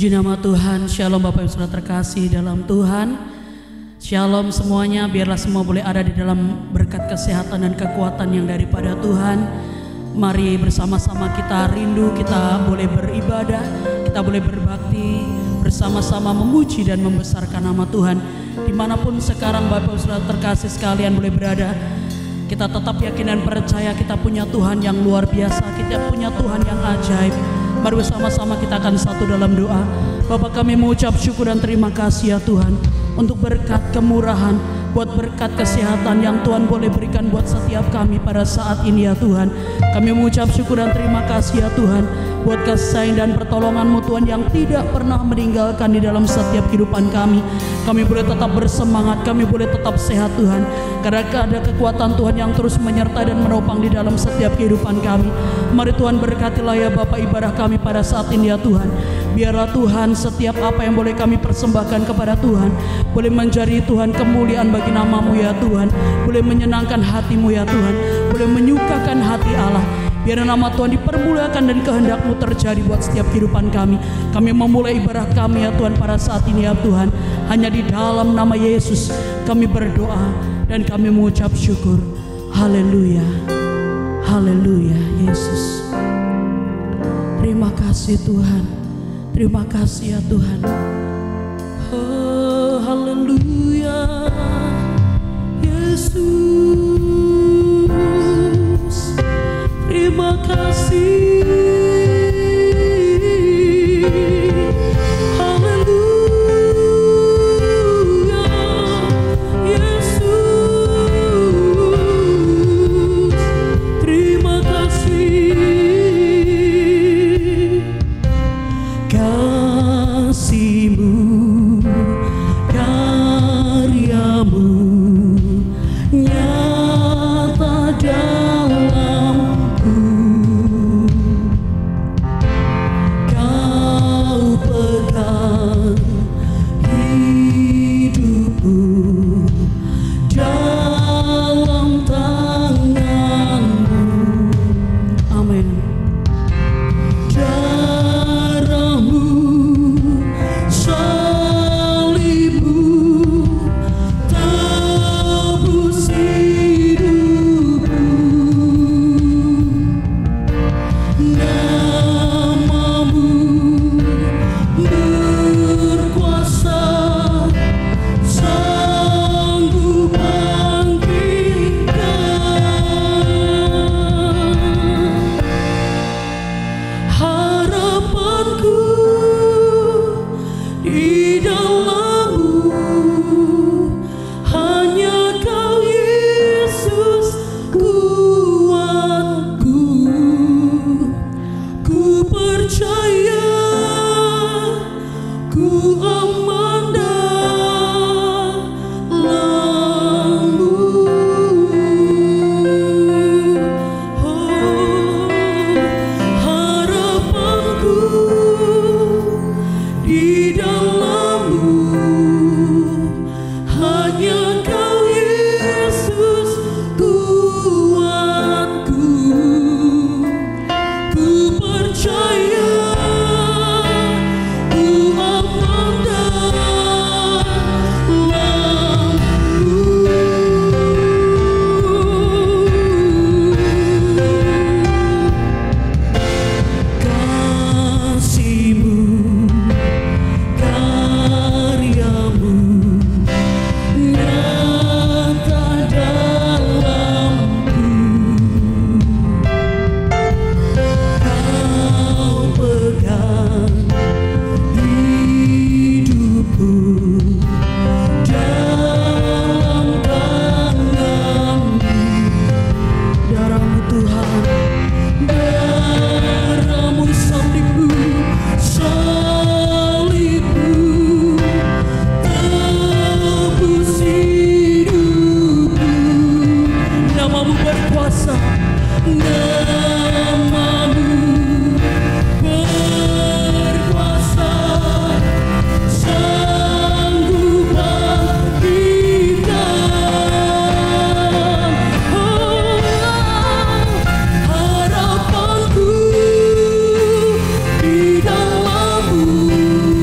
Puji nama Tuhan. Shalom Bapak Ibu Saudara terkasih dalam Tuhan. Shalom semuanya. Biarlah semua boleh ada di dalam berkat kesehatan dan kekuatan yang daripada Tuhan. Mari bersama-sama kita rindu, kita boleh beribadah, kita boleh berbakti, bersama-sama memuji dan membesarkan nama Tuhan. Dimanapun sekarang Bapak Ibu Saudara terkasih sekalian boleh berada, kita tetap yakin dan percaya kita punya Tuhan yang luar biasa, kita punya Tuhan yang ajaib. Mari bersama-sama kita akan satu dalam doa. Bapa, kami mengucap syukur dan terima kasih ya Tuhan untuk berkat kemurahan, buat berkat kesehatan yang Tuhan boleh berikan buat setiap kami pada saat ini ya Tuhan. Kami mengucap syukur dan terima kasih ya Tuhan buat kasih sayang dan pertolongan-Mu Tuhan yang tidak pernah meninggalkan di dalam setiap kehidupan kami. Kami boleh tetap bersemangat, kami boleh tetap sehat Tuhan, karena ada kekuatan Tuhan yang terus menyertai dan menopang di dalam setiap kehidupan kami. Mari Tuhan berkatilah ya Bapak ibadah kami pada saat ini ya Tuhan. Biarlah Tuhan setiap apa yang boleh kami persembahkan kepada Tuhan boleh menjadi Tuhan kemuliaan bagi nama-Mu ya Tuhan, boleh menyenangkan hati-Mu ya Tuhan, boleh menyukakan hati Allah. Biar nama Tuhan dipermuliakan dan kehendak-Mu terjadi buat setiap kehidupan kami. Kami memulai ibadah kami ya Tuhan pada saat ini ya Tuhan. Hanya di dalam nama Yesus kami berdoa dan kami mengucap syukur. Haleluya, haleluya Yesus. Terima kasih Tuhan, terima kasih ya Tuhan. Oh, haleluya Yesus. Terima kasih. Haleluya Yesus. Terima kasih. Kasih-Mu, karya-Mu nyata dalamku. Kau pegang hidupku dalam tangan-Mu. Amin. Darah-Mu, salib-Mu tebus hidupku. Nama-Mu berkuasa, sanggup bangkitkan. Harapanku di dalam-Mu, hanya Kau Yesus kuatku. Ku percaya, ku aman dalam-Mu. Oh, harapanku di dalam-Mu, hanya Kau Yesus kuatku. Ku percaya, ku aman dalam-Mu. Kasih-Mu, karya-Mu nyata dalamku. Kau pegang hidupku dalam tangan-Mu. Darah-Mu Tuhan, darah-Mu, salib-Mu, salib-Mu tebus hidupku. Nama-Mu berkuasa, nama-Mu berkuasa, sanggup bangkitkan. Oh, harapanku di dalam-Mu,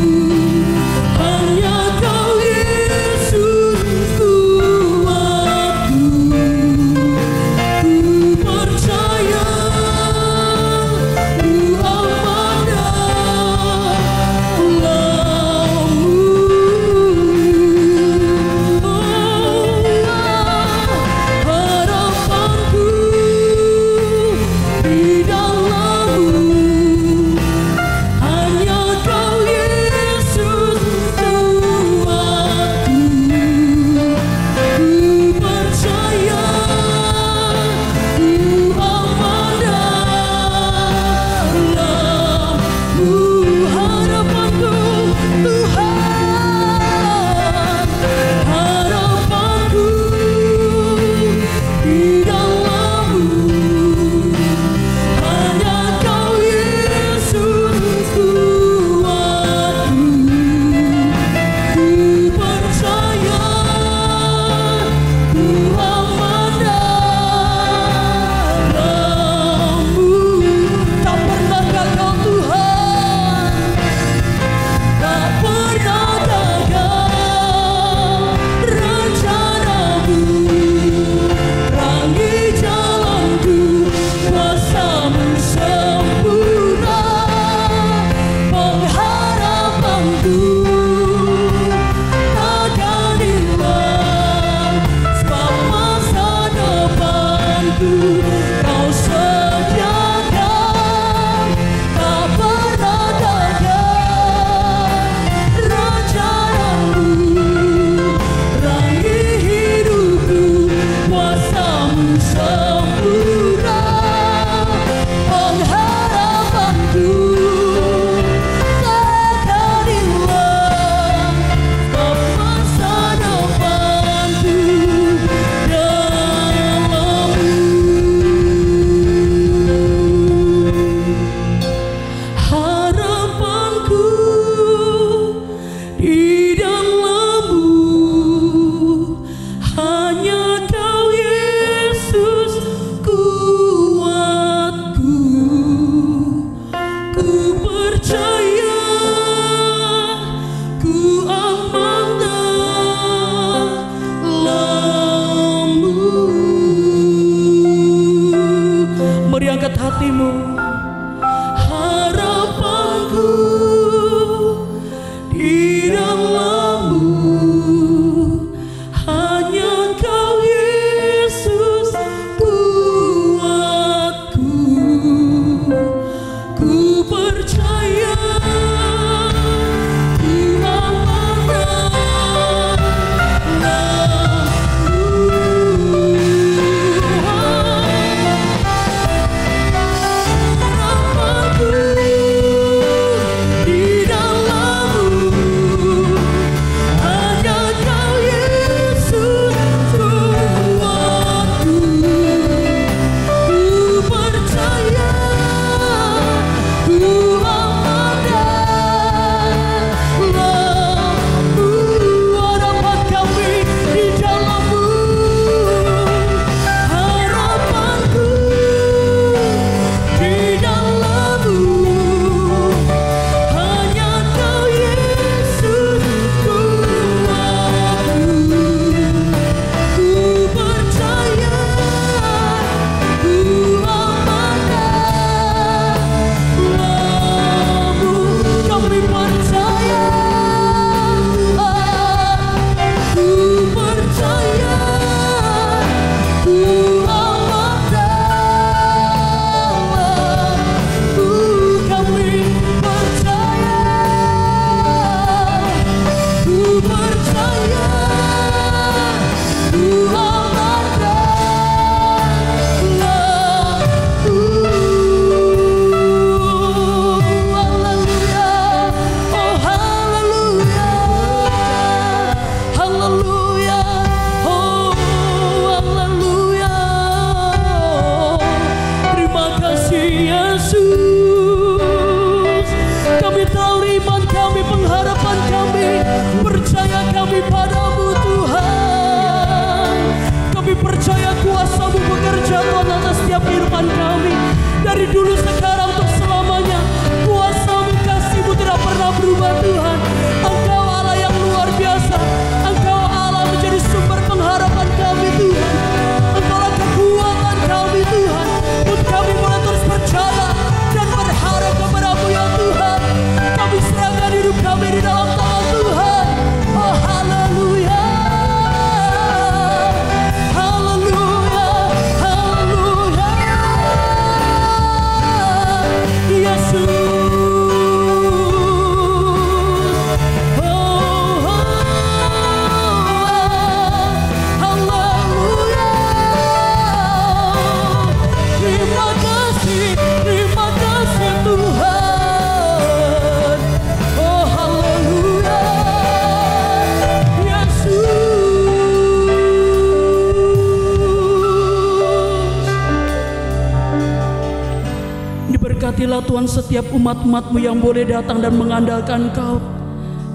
Berkatilah Tuhan setiap umat-umat-Mu yang boleh datang dan mengandalkan Kau.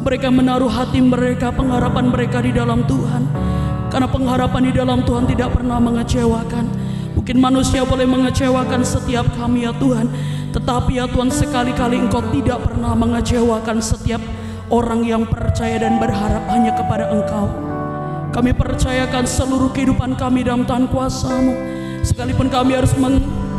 Mereka menaruh hati mereka, pengharapan mereka di dalam Tuhan. Karena pengharapan di dalam Tuhan tidak pernah mengecewakan. Mungkin manusia boleh mengecewakan setiap kami ya Tuhan, tetapi ya Tuhan sekali-kali Engkau tidak pernah mengecewakan setiap orang yang percaya dan berharap hanya kepada Engkau. Kami percayakan seluruh kehidupan kami dalam tangan kuasa-Mu. Sekalipun kami harus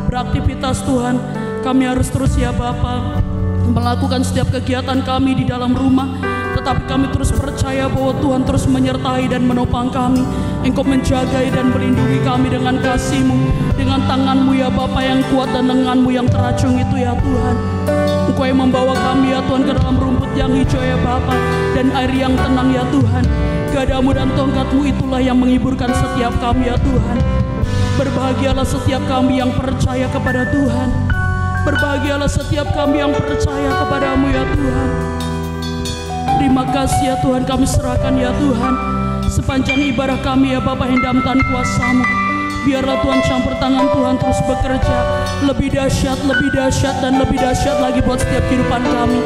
beraktivitas Tuhan, kami harus terus ya Bapa melakukan setiap kegiatan kami di dalam rumah, tetapi kami terus percaya bahwa Tuhan terus menyertai dan menopang kami. Engkau menjagai dan melindungi kami dengan kasih-Mu, dengan tangan-Mu ya Bapa yang kuat dan lengan-Mu yang teracung itu ya Tuhan. Engkau yang membawa kami ya Tuhan ke dalam rumput yang hijau ya Bapa, dan air yang tenang ya Tuhan. Gadamu dan tongkat-Mu itulah yang menghiburkan setiap kami ya Tuhan. Berbahagialah setiap kami yang percaya kepada Tuhan. Berbahagialah setiap kami yang percaya kepada-Mu ya Tuhan. Terima kasih ya Tuhan, kami serahkan ya Tuhan sepanjang ibadah kami ya Bapa yang dalam tangan kuasa-Mu. Biarlah Tuhan campur tangan Tuhan terus bekerja lebih dahsyat, dan lebih dahsyat lagi buat setiap kehidupan kami.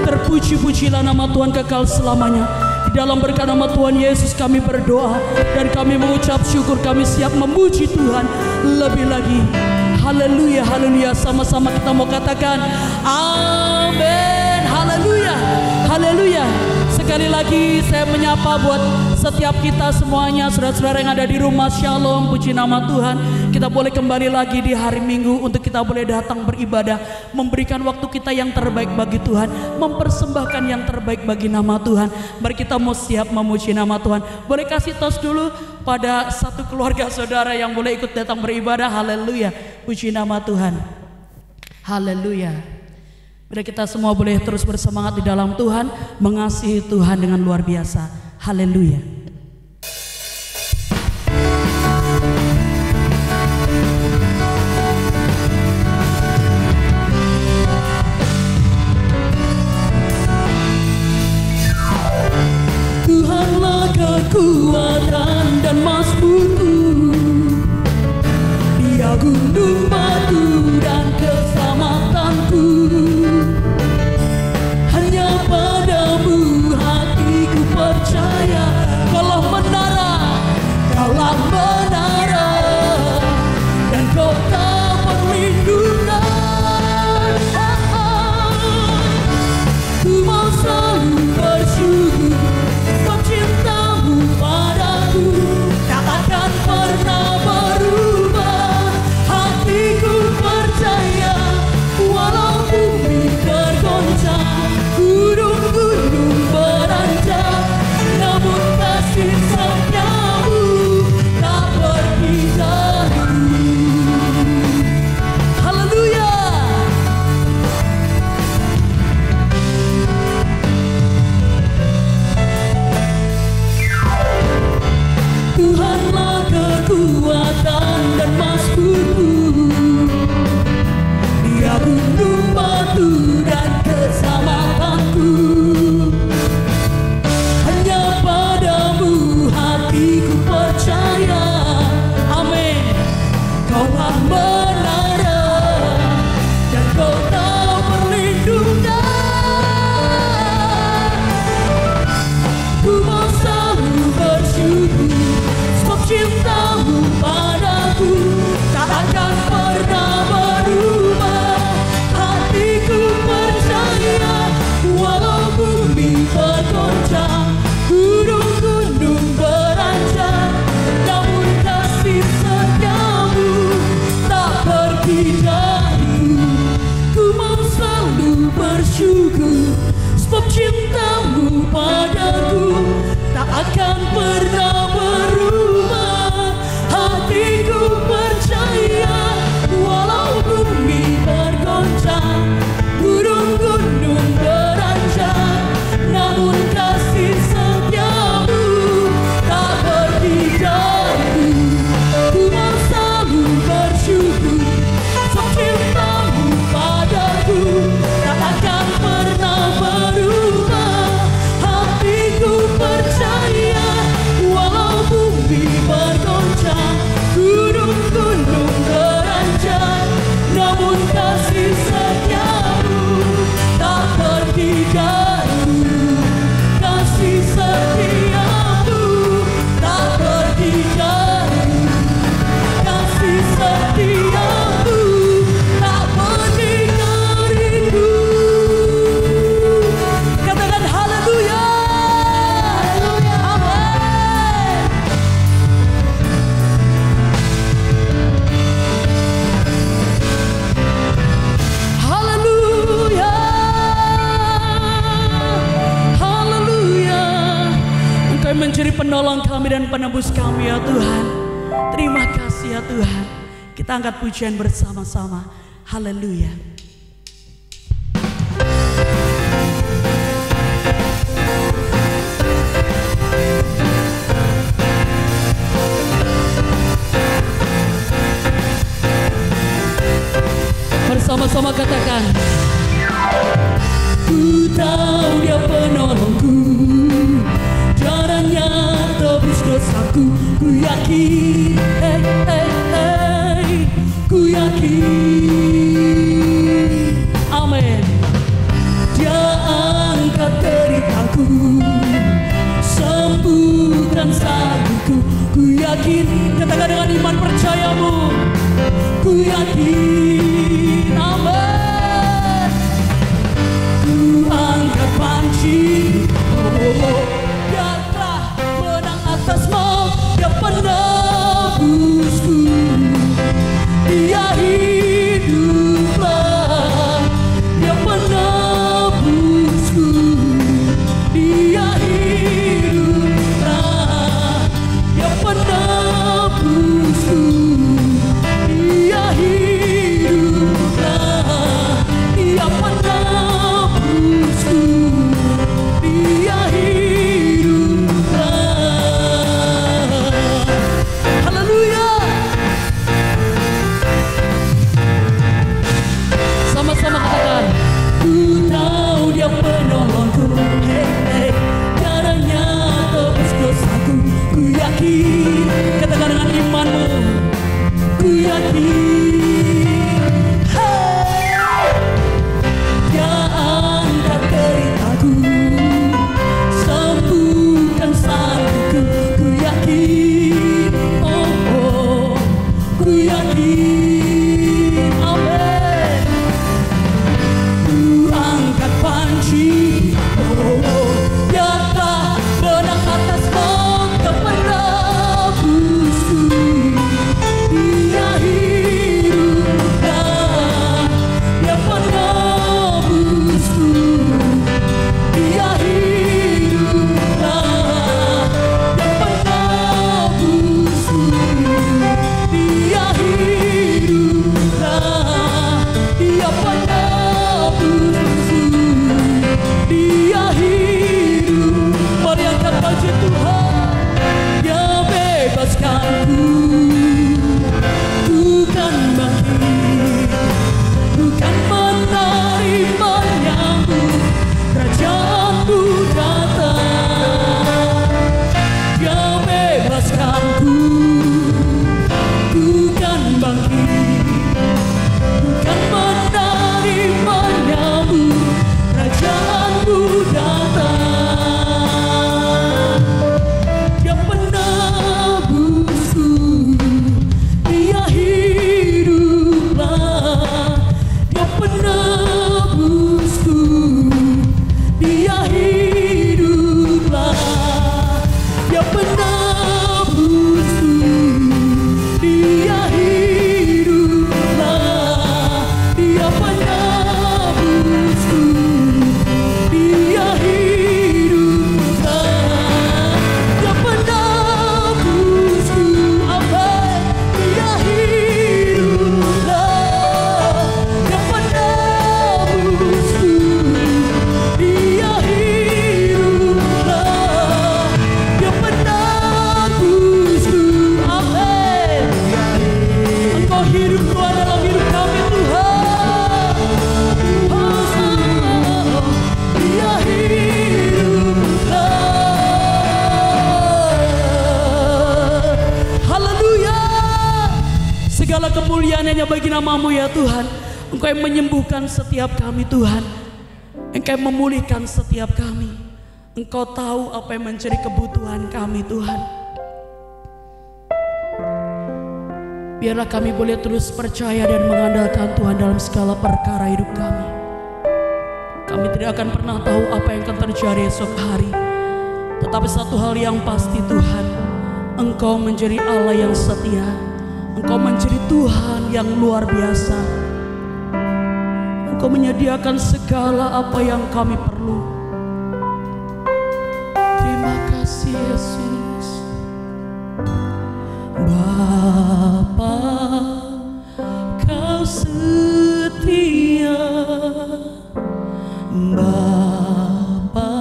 Terpuji-pujilah nama Tuhan kekal selamanya. Di dalam berkat nama Tuhan Yesus kami berdoa dan kami mengucap syukur, kami siap memuji Tuhan lebih lagi. Haleluya, haleluya. Sama-sama kita mau katakan amin. Haleluya, haleluya. Sekali lagi saya menyapa buat setiap kita semuanya, saudara-saudara yang ada di rumah. Shalom, puji nama Tuhan. Kita boleh kembali lagi di hari Minggu untuk kita boleh datang beribadah, memberikan waktu kita yang terbaik bagi Tuhan, mempersembahkan yang terbaik bagi nama Tuhan. Mari kita mau siap memuji nama Tuhan. Boleh kasih tos dulu pada satu keluarga saudara yang boleh ikut datang beribadah. Haleluya, puji nama Tuhan. Haleluya. Biar kita semua boleh terus bersemangat di dalam Tuhan, mengasihi Tuhan dengan luar biasa. Haleluya. Tuhanlah kekuatan dan mazmurku, Dia gunung batu dan keselamatanku. Hanya padamu hatiku percaya, Kaulah menara, Kaulah menara, dan kota perlindungan. Ku mau selalu bersyukur, sebab cinta-Mu padaku takkan pernah berubah. Hatiku percaya, walau bumi bergoncang, gunung-gunung beranjak, namun kasih setia-Mu tak pergi jauh. Haleluya. Tuhanlah kekuatan dan mazmurku, Dia gunung batu dan keselamatanku. Hanya padamu hatiku percaya, amin. Kaulah menara dan kota perlindungan. Ku mau selalu bersyukur, sebab cinta-Mu padaku takkan pernah berubah. Hatiku percaya, walau bumi bergoncang, gunung-gunung beranjak, namun kasih setia-Mu tak penolong kami dan penebus kami ya Tuhan. Terima kasih ya Tuhan. Kita angkat pujian bersama-sama. Haleluya. Bersama-sama katakan, ku tahu dia penolongku, caranya tebus dosaku. Ku yakin, ku yakin, amin. Dia angkat deritaku, sembuhkan sakitku. Ku yakin, katakan dengan iman percayamu. Ku yakin, amin. Ku angkat panci, dia telah menang atas maut. Dia penebusku, dia hiduplah. Dia penebusku, dia hiduplah. Dia penebusku, dia hiduplah. Dia penebusku, dia hiduplah. Haleluya. Sama-sama katakan, ku tahu dia penolongku, caranya tebus dosaku. Ku yakin, katakan dengan imanmu. Ku yakin, dia angkat deritaku, sembuhkan sakitku. Ku yakin, ku yakin, amin. Ku angkat panci, dia telah menang atas maut. Dia penebusku, dia hiduplah. Dia penebusku, dia hiduplah. Dia penebusku, dia hiduplah. Dia penebusku, dia hidup. Mari angkat puji Tuhan. Dia bebaskanku, ku kan bangkit, ku kan menerima menyambut kerajaanmu datang. Dia bebaskanku, ku kan bangkit, ku kan menerima menyambut kerajaanmu datang. Dia penebusku, dia hiduplah. Dia penebusku, dia hiduplah. Dia penebusku, dia hiduplah. Dia penebusku, dia hiduplah. Dia penebusku, amin. Dia hiduplah. Dia penebusku, dia hiduplah. Dia penebusku, amin. Engkau hidup Tuhan dalam hidup kami Tuhan. Dia hiduplah. Haleluya. Segala kemuliaan hanya bagi nama-Mu ya Tuhan. Engkau yang menyembuhkan setiap kami Tuhan. Engkau yang memulihkan setiap kami. Engkau tahu apa yang menjadi kebutuhan kami Tuhan. Biarlah kami boleh terus percaya dan mengandalkan Tuhan dalam segala perkara hidup kami. Kami tidak akan pernah tahu apa yang akan terjadi esok hari. Tetapi satu hal yang pasti Tuhan, Engkau menjadi Allah yang setia. Engkau menjadi Tuhan yang luar biasa. Engkau menyediakan segala apa yang kami perlu. Terima kasih Yesus. Bapa, Kau setia. Bapa,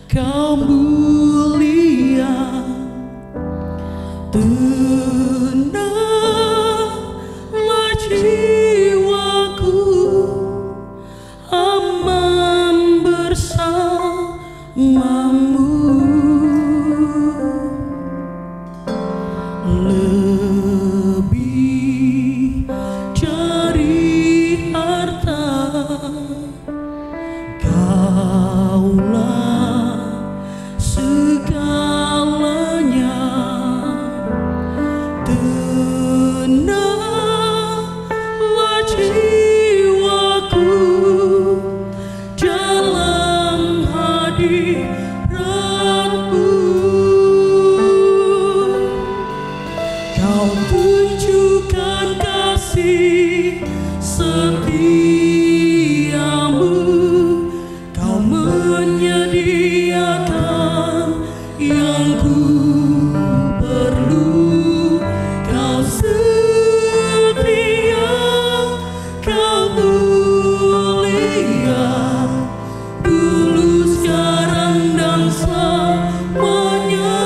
Kau mulia. Tenanglah jiwaku, aman bersamamu. Lebih dari harta, Kaulah segalanya. Tenanglah jiwaku dalam hadirat-Mu. Kau tunjukkan kasih setiamu, Kau menyediakan yang ku perlu. Kau setia, Kau mulia, dulu sekarang dan selamanya.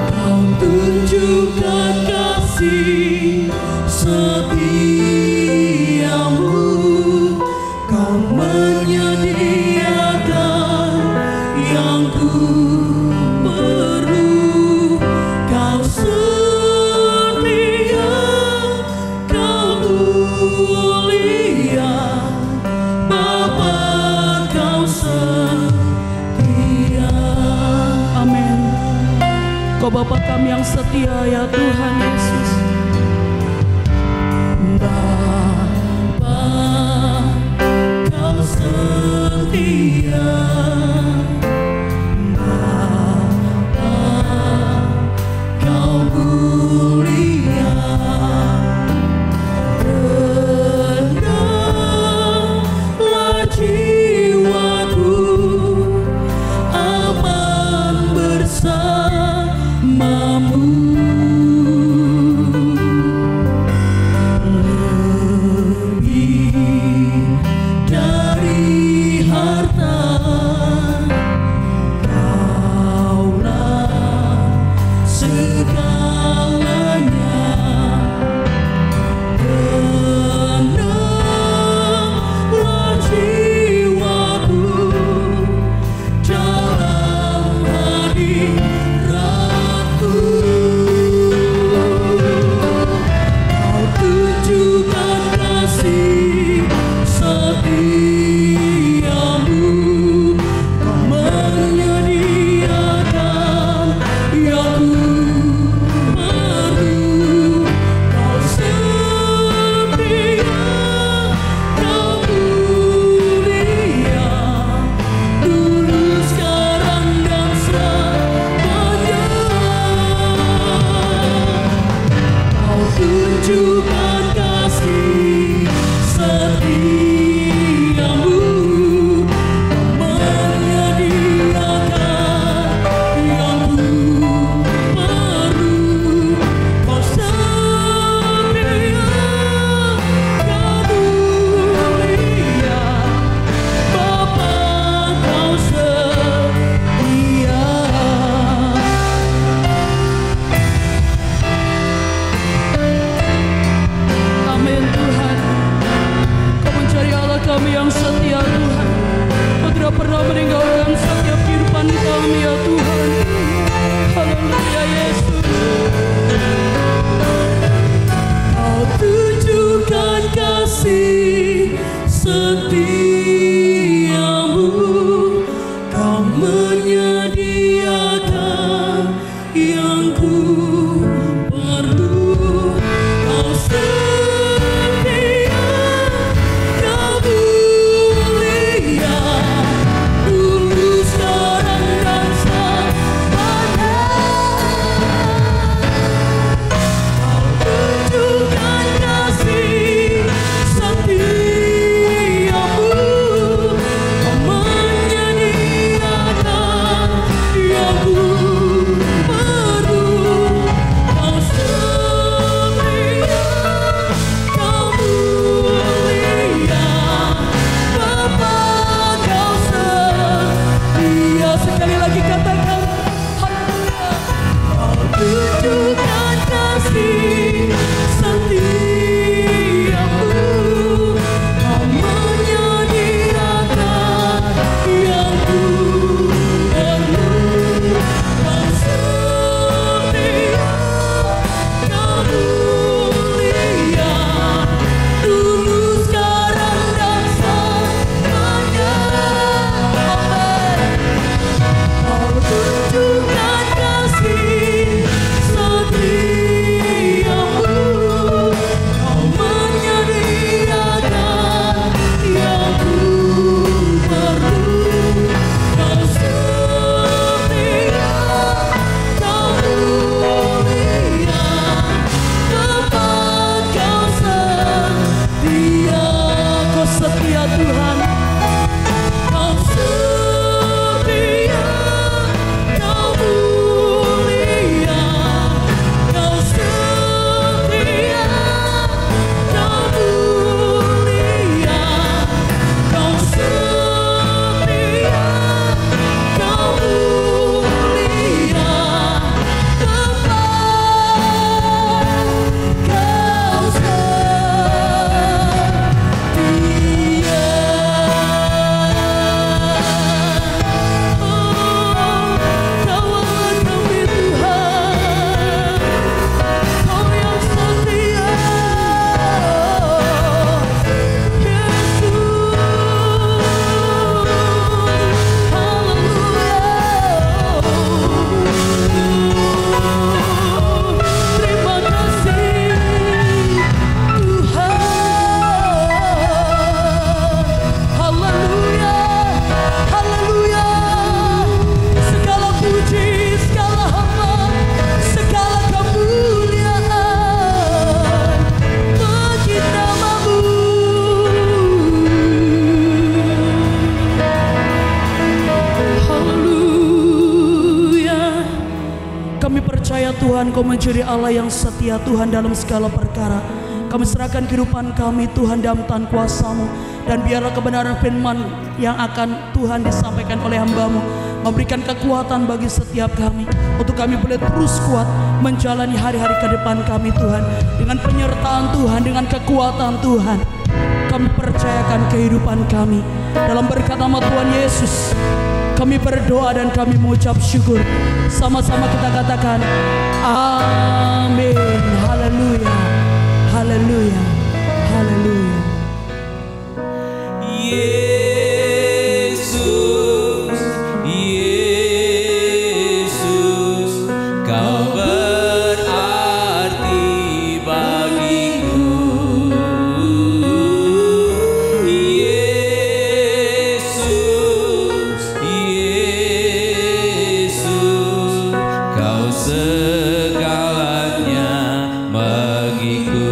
Kau tunjukkan kasih setiamu, Kau menyediakan yang ku perlu. Kau setia, Kau mulia, Bapa, Kau setia. Amin. Kau Bapa kami yang setia, ya Tuhan Yesus. Bapa, Kau setia. Bapa, Kau mulia. Tenanglah jiwaku, aman bersamamu. Lebih dari harta, Kaulah segalanya. Tenanglah jiwaku dalam hadirat-Mu. Kau tunjukkan kasih setiamu, Kau menyediakan yang ku perlu. Kau setia, Kau mulia, dulu sekarang dan selamanya. Kau tunjukkan kasih setiamu, Kau menyediakan yang ku perlu. Kau setia, Kau mulia, Bapa, Kau setia. Engkau menjadi Allah yang setia Tuhan dalam segala perkara. Kami serahkan kehidupan kami Tuhan dalam tangan kuasa-Mu, dan biarlah kebenaran firman yang akan Tuhan disampaikan oleh hamba-Mu memberikan kekuatan bagi setiap kami, untuk kami boleh terus kuat menjalani hari-hari ke depan kami Tuhan, dengan penyertaan Tuhan, dengan kekuatan Tuhan. Kami percayakan kehidupan kami dalam berkat nama Tuhan Yesus. Kami berdoa dan kami mengucap syukur. Sama-sama kita katakan amin. Haleluya, haleluya, haleluya. Yesus, Yesus, Kau berarti bagiku. Yesus, Yesus, Kau segalanya bagiku.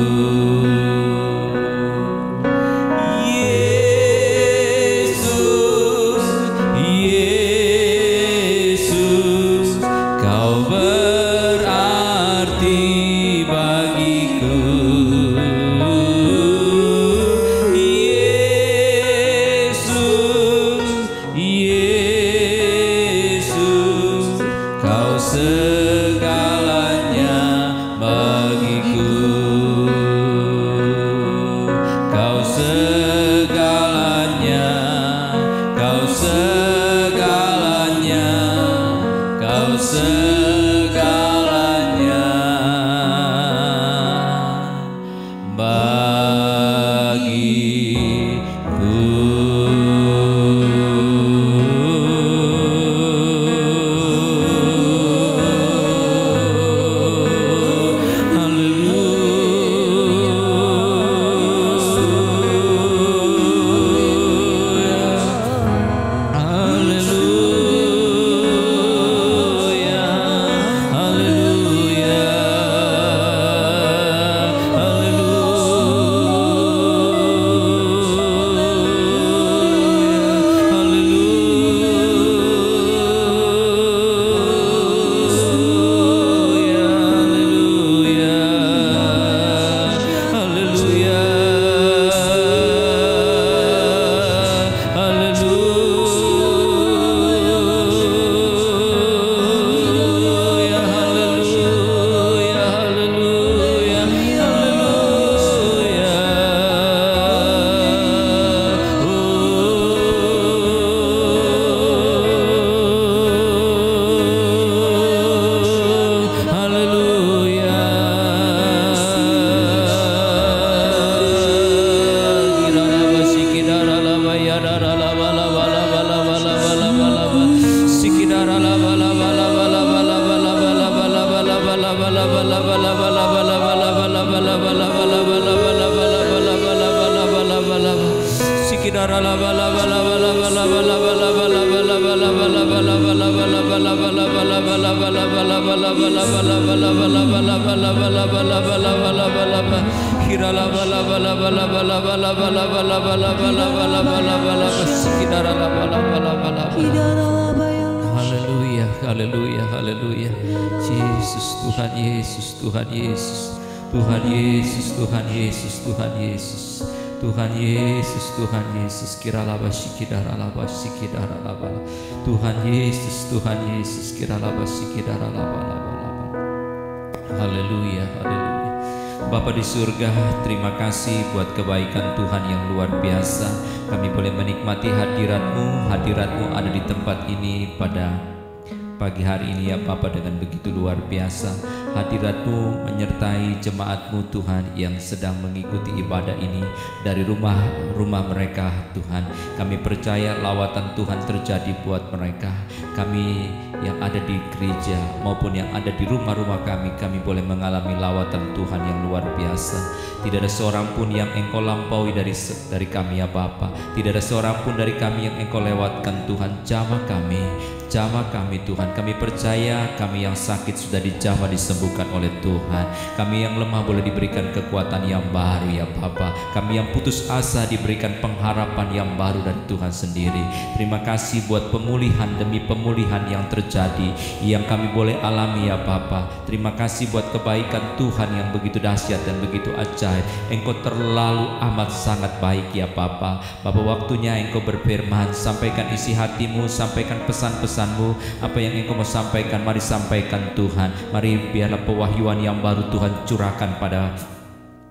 Haleluya, haleluya, haleluya. Yesus, Tuhan Yesus, Tuhan Yesus, Tuhan Yesus, Tuhan Yesus, Tuhan Yesus, Tuhan Yesus, Tuhan Yesus. Kiralaba shikidaralaba shikidaralaba. Tuhan Yesus, Tuhan Yesus. Kiralaba shikidaralaba. Haleluya, haleluya. Bapa di surga, terima kasih buat kebaikan Tuhan yang luar biasa. Kami boleh menikmati hadirat-Mu. Hadirat-Mu ada di tempat ini pada pagi hari ini ya Bapa, dengan begitu luar biasa. Hadirat-Mu menyertai jemaat-Mu Tuhan yang sedang mengikuti ibadah ini dari rumah-rumah mereka Tuhan. Kami percaya lawatan Tuhan terjadi buat mereka. Kami yang ada di gereja maupun yang ada di rumah-rumah kami boleh mengalami lawatan Tuhan yang luar biasa. Tidak ada seorang pun yang Engkau lampaui dari kami ya Bapa. Tidak ada seorang pun dari kami yang Engkau lewatkan Tuhan. Jamah kami Tuhan. Kami percaya kami yang sakit sudah dijamah disembuhkan. disembuhkan oleh Tuhan. Kami yang lemah boleh diberikan kekuatan yang baru ya Bapa. Kami yang putus asa diberikan pengharapan yang baru dari Tuhan sendiri. Terima kasih buat pemulihan demi pemulihan yang terjadi, yang kami boleh alami ya Bapa. Terima kasih buat kebaikan Tuhan yang begitu dahsyat dan begitu ajaib. Engkau terlalu amat sangat baik ya Bapa. Bapa, waktunya Engkau berfirman, sampaikan isi hatimu, sampaikan pesan-pesanmu. Apa yang Engkau mau sampaikan, mari sampaikan Tuhan. Mari biarlah pewahyuan yang baru Tuhan curahkan pada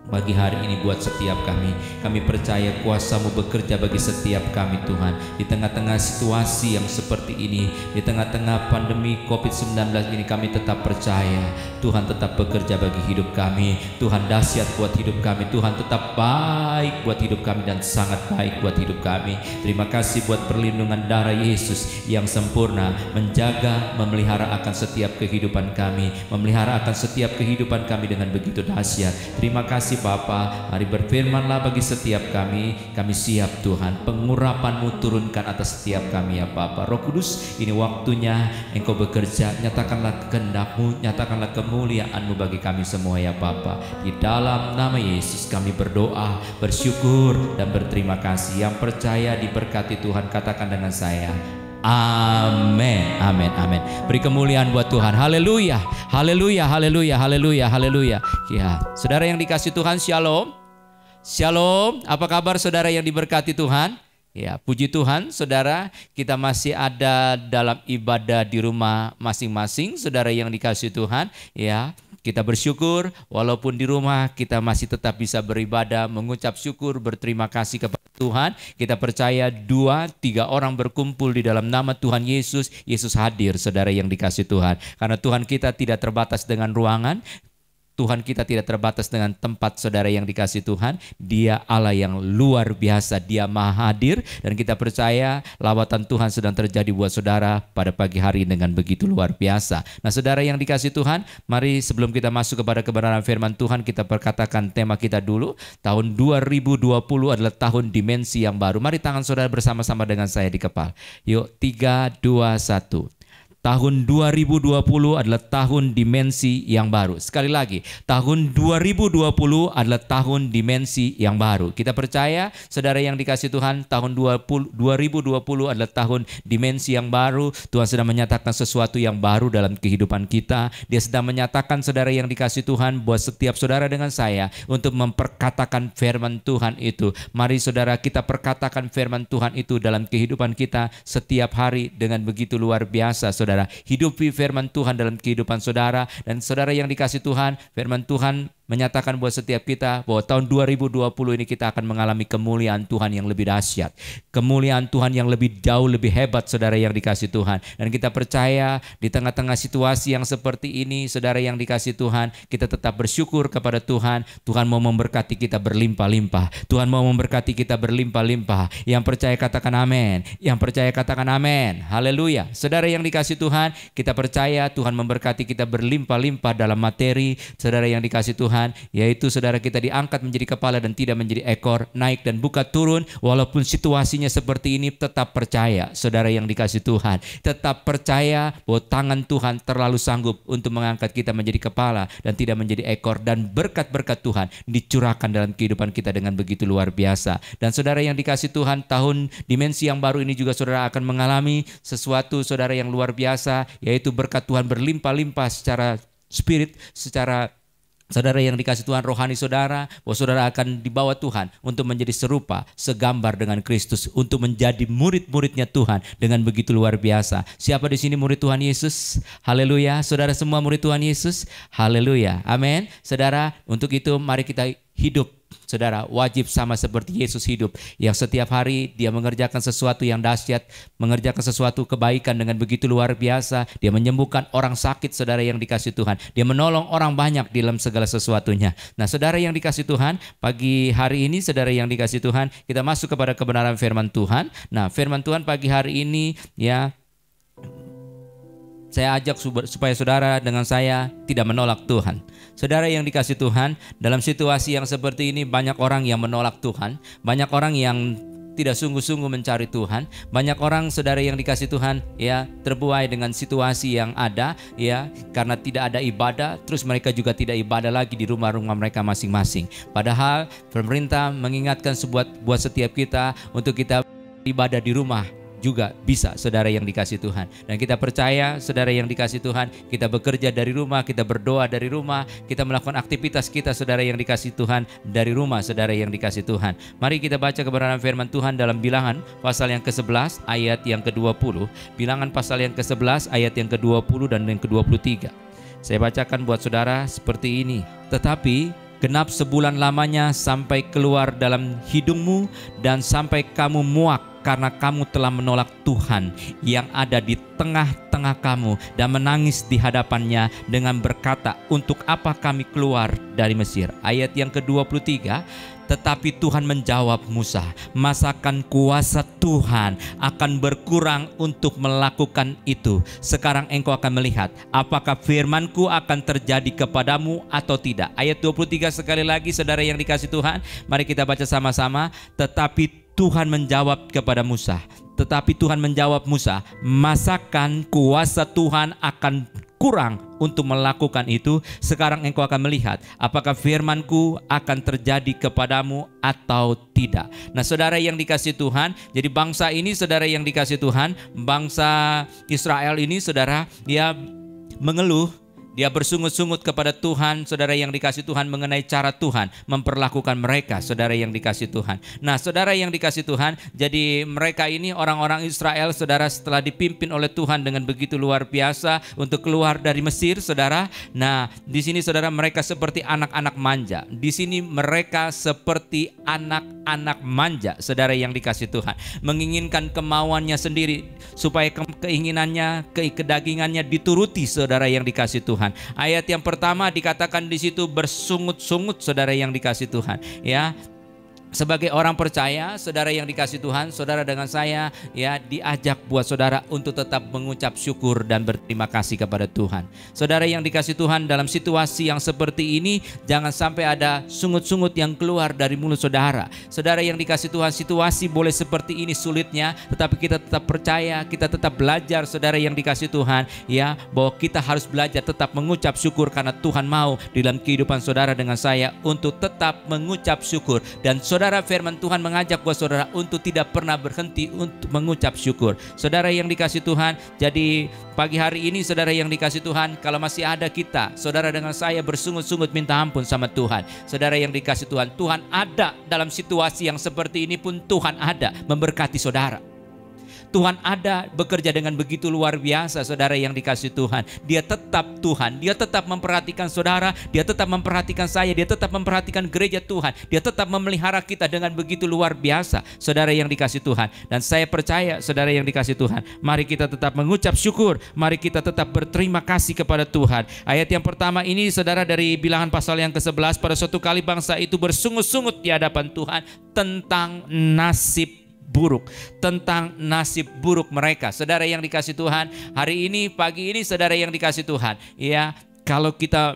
pagi hari ini buat setiap kami. Kami percaya kuasa-Mu bekerja bagi setiap kami Tuhan. Di tengah-tengah situasi yang seperti ini, di tengah-tengah pandemi COVID-19 ini, kami tetap percaya Tuhan tetap bekerja bagi hidup kami. Tuhan dahsyat buat hidup kami. Tuhan tetap baik buat hidup kami dan sangat baik buat hidup kami. Terima kasih buat perlindungan darah Yesus yang sempurna, menjaga, memelihara akan setiap kehidupan kami, memelihara akan setiap kehidupan kami dengan begitu dahsyat. Terima kasih Bapa, mari berfirmanlah bagi setiap kami. Kami siap Tuhan, pengurapan-Mu turunkan atas setiap kami ya Bapa. Roh Kudus, ini waktunya Engkau bekerja. Nyatakanlah kehendak-Mu, nyatakanlah kemuliaan-Mu bagi kami semua ya Bapa. Di dalam nama Yesus kami berdoa, bersyukur dan berterima kasih. Yang percaya diberkati Tuhan, katakan dengan saya, amin, amin, amin. Beri kemuliaan buat Tuhan. Haleluya, haleluya, haleluya, haleluya, haleluya. Ya, saudara yang dikasih Tuhan, shalom. Shalom, apa kabar saudara yang diberkati Tuhan? Ya, puji Tuhan saudara, kita masih ada dalam ibadah di rumah masing-masing. Saudara yang dikasih Tuhan, ya, kita bersyukur walaupun di rumah kita masih tetap bisa beribadah, mengucap syukur, berterima kasih kepada Tuhan. Kita percaya 2-3 orang berkumpul di dalam nama Tuhan Yesus, Yesus hadir saudara yang dikasih Tuhan. Karena Tuhan kita tidak terbatas dengan ruangan, Tuhan kita tidak terbatas dengan tempat saudara yang dikasih Tuhan. Dia Allah yang luar biasa, Dia maha hadir. Dan kita percaya lawatan Tuhan sedang terjadi buat saudara pada pagi hari dengan begitu luar biasa. Nah saudara yang dikasih Tuhan, mari sebelum kita masuk kepada kebenaran firman Tuhan, kita perkatakan tema kita dulu. Tahun 2020 adalah tahun dimensi yang baru. Mari tangan saudara bersama-sama dengan saya di kepala. Yuk, 3, 2, 1. Tahun 2020 adalah tahun dimensi yang baru. Sekali lagi, tahun 2020 adalah tahun dimensi yang baru. Kita percaya, saudara yang dikasih Tuhan, tahun 2020 adalah tahun dimensi yang baru. Tuhan sedang menyatakan sesuatu yang baru dalam kehidupan kita. Dia sedang menyatakan, saudara yang dikasih Tuhan, buat setiap saudara dengan saya untuk memperkatakan firman Tuhan itu. Mari saudara, kita perkatakan firman Tuhan itu dalam kehidupan kita setiap hari dengan begitu luar biasa. Saudara, hidupi firman Tuhan dalam kehidupan saudara. Dan saudara yang dikasih Tuhan, firman Tuhan menyatakan buat setiap kita bahwa tahun 2020 ini kita akan mengalami kemuliaan Tuhan yang lebih dahsyat, kemuliaan Tuhan yang lebih jauh, lebih hebat saudara yang dikasih Tuhan. Dan kita percaya di tengah-tengah situasi yang seperti ini, saudara yang dikasih Tuhan, kita tetap bersyukur kepada Tuhan. Tuhan mau memberkati kita berlimpah-limpah. Tuhan mau memberkati kita berlimpah-limpah. Yang percaya katakan amin. Yang percaya katakan amin. Haleluya. Saudara yang dikasih Tuhan, kita percaya Tuhan memberkati kita berlimpah-limpah dalam materi. Saudara yang dikasih Tuhan, yaitu saudara kita diangkat menjadi kepala dan tidak menjadi ekor, naik dan bukan turun. Walaupun situasinya seperti ini, tetap percaya saudara yang dikasih Tuhan. Tetap percaya bahwa tangan Tuhan terlalu sanggup untuk mengangkat kita menjadi kepala dan tidak menjadi ekor. Dan berkat-berkat Tuhan dicurahkan dalam kehidupan kita dengan begitu luar biasa. Dan saudara yang dikasih Tuhan, tahun dimensi yang baru ini juga saudara akan mengalami sesuatu saudara yang luar biasa, yaitu berkat Tuhan berlimpah-limpah secara spirit, secara saudara yang dikasih Tuhan rohani saudara, bahwa saudara akan dibawa Tuhan untuk menjadi serupa, segambar dengan Kristus, untuk menjadi murid-muridnya Tuhan dengan begitu luar biasa. Siapa di sini murid Tuhan Yesus? Haleluya. Saudara semua murid Tuhan Yesus? Haleluya. Amin. Saudara, untuk itu mari kita hidup. Saudara, wajib sama seperti Yesus hidup, yang setiap hari Dia mengerjakan sesuatu yang dahsyat, mengerjakan sesuatu kebaikan dengan begitu luar biasa. Dia menyembuhkan orang sakit, saudara yang dikasih Tuhan. Dia menolong orang banyak dalam segala sesuatunya. Nah, saudara yang dikasih Tuhan, pagi hari ini saudara yang dikasih Tuhan, kita masuk kepada kebenaran firman Tuhan. Nah, firman Tuhan pagi hari ini, ya, saya ajak supaya saudara dengan saya tidak menolak Tuhan. Saudara yang dikasih Tuhan, dalam situasi yang seperti ini banyak orang yang menolak Tuhan, banyak orang yang tidak sungguh-sungguh mencari Tuhan. Banyak orang saudara yang dikasih Tuhan ya terbuai dengan situasi yang ada ya, karena tidak ada ibadah, terus mereka juga tidak ibadah lagi di rumah-rumah mereka masing-masing. Padahal pemerintah mengingatkan buat setiap kita untuk kita ibadah di rumah juga bisa, saudara yang dikasih Tuhan. Dan kita percaya, saudara yang dikasih Tuhan, kita bekerja dari rumah, kita berdoa dari rumah, kita melakukan aktivitas kita, saudara yang dikasih Tuhan, dari rumah, saudara yang dikasih Tuhan. Mari kita baca kebenaran firman Tuhan dalam Bilangan pasal yang ke-11 ayat yang ke-20. Bilangan pasal yang ke-11 ayat yang ke-20 dan yang ke-23. Saya bacakan buat saudara seperti ini. Tetapi genap sebulan lamanya sampai keluar dalam hidungmu dan sampai kamu muak karena kamu telah menolak Tuhan yang ada di tengah-tengah kamu dan menangis di hadapannya dengan berkata, untuk apa kami keluar dari Mesir? Ayat yang ke-23, tetapi Tuhan menjawab Musa, masakan kuasa Tuhan akan berkurang untuk melakukan itu? Sekarang engkau akan melihat apakah firmanku akan terjadi kepadamu atau tidak. Ayat 23 sekali lagi, saudara yang dikasih Tuhan, mari kita baca sama-sama. Tetapi Tuhan menjawab kepada Musa, masakan kuasa Tuhan akan kurang untuk melakukan itu? Sekarang engkau akan melihat apakah firmanku akan terjadi kepadamu atau tidak. Nah, saudara yang dikasih Tuhan, jadi bangsa ini, saudara yang dikasih Tuhan, bangsa Israel ini, saudara, dia mengeluh, dia bersungut-sungut kepada Tuhan, saudara yang dikasih Tuhan, mengenai cara Tuhan memperlakukan mereka, saudara yang dikasih Tuhan. Nah, saudara yang dikasih Tuhan, jadi mereka ini orang-orang Israel, saudara, setelah dipimpin oleh Tuhan dengan begitu luar biasa untuk keluar dari Mesir, saudara. Nah, di sini saudara, mereka seperti anak-anak manja. Di sini mereka seperti anak-anak manja, saudara yang dikasih Tuhan, menginginkan kemauannya sendiri supaya keinginannya, kedagingannya dituruti, saudara yang dikasih Tuhan. Ayat yang pertama dikatakan di situ bersungut-sungut, saudara yang dikasih Tuhan. Ya, sebagai orang percaya, saudara yang dikasih Tuhan, saudara dengan saya ya diajak buat saudara untuk tetap mengucap syukur dan berterima kasih kepada Tuhan. Saudara yang dikasih Tuhan, dalam situasi yang seperti ini jangan sampai ada sungut-sungut yang keluar dari mulut saudara. Saudara yang dikasih Tuhan, situasi boleh seperti ini sulitnya, tetapi kita tetap percaya, kita tetap belajar, saudara yang dikasih Tuhan, ya, bahwa kita harus belajar tetap mengucap syukur karena Tuhan mau dalam kehidupan saudara dengan saya untuk tetap mengucap syukur. Dan saudara, firman Tuhan mengajak buat saudara untuk tidak pernah berhenti untuk mengucap syukur. Saudara yang dikasih Tuhan, jadi pagi hari ini saudara yang dikasih Tuhan, kalau masih ada kita, saudara dengan saya bersungut-sungut minta ampun sama Tuhan. Saudara yang dikasih Tuhan, Tuhan ada dalam situasi yang seperti ini pun, Tuhan ada memberkati saudara. Tuhan ada bekerja dengan begitu luar biasa, saudara yang dikasih Tuhan. Dia tetap Tuhan, dia tetap memperhatikan saudara, dia tetap memperhatikan saya, dia tetap memperhatikan gereja Tuhan, dia tetap memelihara kita dengan begitu luar biasa, saudara yang dikasih Tuhan. Dan saya percaya, saudara yang dikasih Tuhan, mari kita tetap mengucap syukur, mari kita tetap berterima kasih kepada Tuhan. Ayat yang pertama ini, saudara, dari Bilangan pasal yang ke-11, pada suatu kali bangsa itu bersungut-sungut di hadapan Tuhan tentang nasib buruk mereka. Saudara yang dikasih Tuhan, hari ini, pagi ini, saudara yang dikasih Tuhan, ya, kalau kita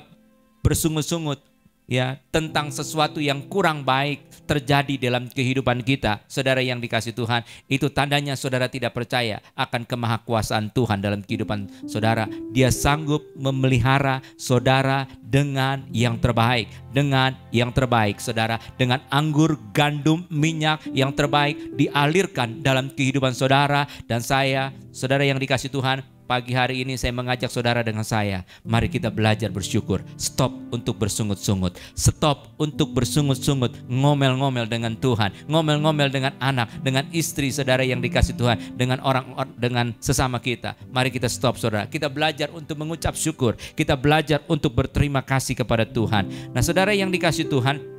bersungut-sungut ya tentang sesuatu yang kurang baik terjadi dalam kehidupan kita, saudara yang dikasih Tuhan, itu tandanya saudara tidak percaya akan kemahakuasaan Tuhan dalam kehidupan saudara. Dia sanggup memelihara saudara dengan yang terbaik, saudara, dengan anggur, gandum, minyak yang terbaik dialirkan dalam kehidupan saudara dan saya. Saudara yang dikasih Tuhan, pagi hari ini saya mengajak saudara dengan saya, mari kita belajar bersyukur. Stop untuk bersungut-sungut, stop untuk bersungut-sungut, ngomel-ngomel dengan Tuhan, ngomel-ngomel dengan anak, dengan istri, saudara yang dikasih Tuhan, dengan orang, dengan sesama kita. Mari kita stop, saudara. Kita belajar untuk mengucap syukur, kita belajar untuk berterima kasih kepada Tuhan. Nah, saudara yang dikasih Tuhan,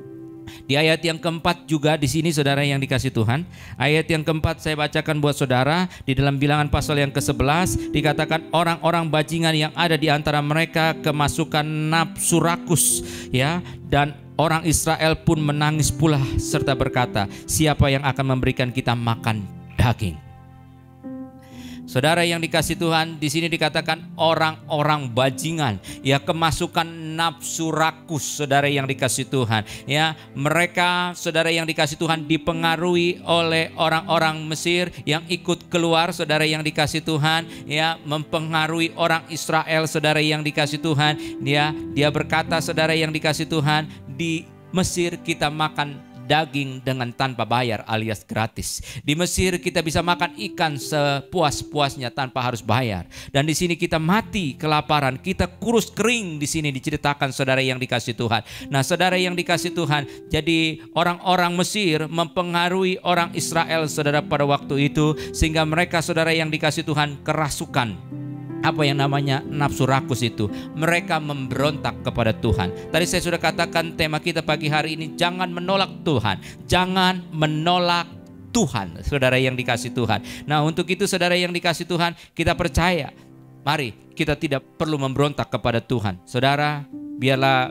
di ayat yang keempat juga di sini, saudara yang dikasih Tuhan, ayat yang keempat saya bacakan buat saudara. Di dalam Bilangan pasal yang ke-11 dikatakan orang-orang bajingan yang ada di antara mereka kemasukan nafsu rakus, ya, dan orang Israel pun menangis pula serta berkata, siapa yang akan memberikan kita makan daging? Saudara yang dikasih Tuhan, di sini dikatakan orang-orang bajingan, ya, kemasukan nafsu rakus, saudara yang dikasih Tuhan, ya, mereka, saudara yang dikasih Tuhan, dipengaruhi oleh orang-orang Mesir yang ikut keluar, saudara yang dikasih Tuhan, ya, mempengaruhi orang Israel, saudara yang dikasih Tuhan, dia berkata, saudara yang dikasih Tuhan, di Mesir kita makan daging dengan tanpa bayar alias gratis. Di Mesir kita bisa makan ikan sepuas-puasnya tanpa harus bayar. Dan di sini kita mati kelaparan, kita kurus kering, di sini diceritakan, saudara yang dikasih Tuhan. Nah, saudara yang dikasih Tuhan, jadi orang-orang Mesir mempengaruhi orang Israel, saudara, pada waktu itu, sehingga mereka, saudara yang dikasih Tuhan, kerasukan. Apa yang namanya nafsu rakus itu. Mereka memberontak kepada Tuhan. Tadi saya sudah katakan tema kita pagi hari ini, jangan menolak Tuhan. Jangan menolak Tuhan, saudara yang dikasih Tuhan. Nah, untuk itu, saudara yang dikasih Tuhan, kita percaya, mari kita tidak perlu memberontak kepada Tuhan. Saudara, biarlah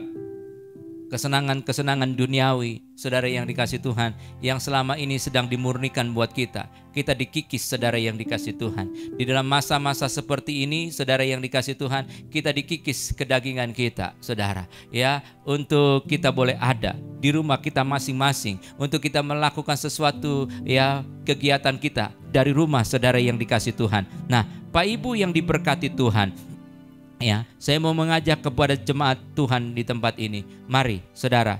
kesenangan-kesenangan duniawi, saudara yang dikasih Tuhan, yang selama ini sedang dimurnikan buat kita dikikis, saudara yang dikasih Tuhan. Di dalam masa-masa seperti ini, saudara yang dikasih Tuhan, kita dikikis kedagingan kita, saudara, ya, untuk kita boleh ada di rumah kita masing-masing, untuk kita melakukan sesuatu, ya, kegiatan kita dari rumah, saudara yang dikasih Tuhan. Nah, Pak Ibu yang diberkati Tuhan, ya, saya mau mengajak kepada jemaat Tuhan di tempat ini. Mari, saudara,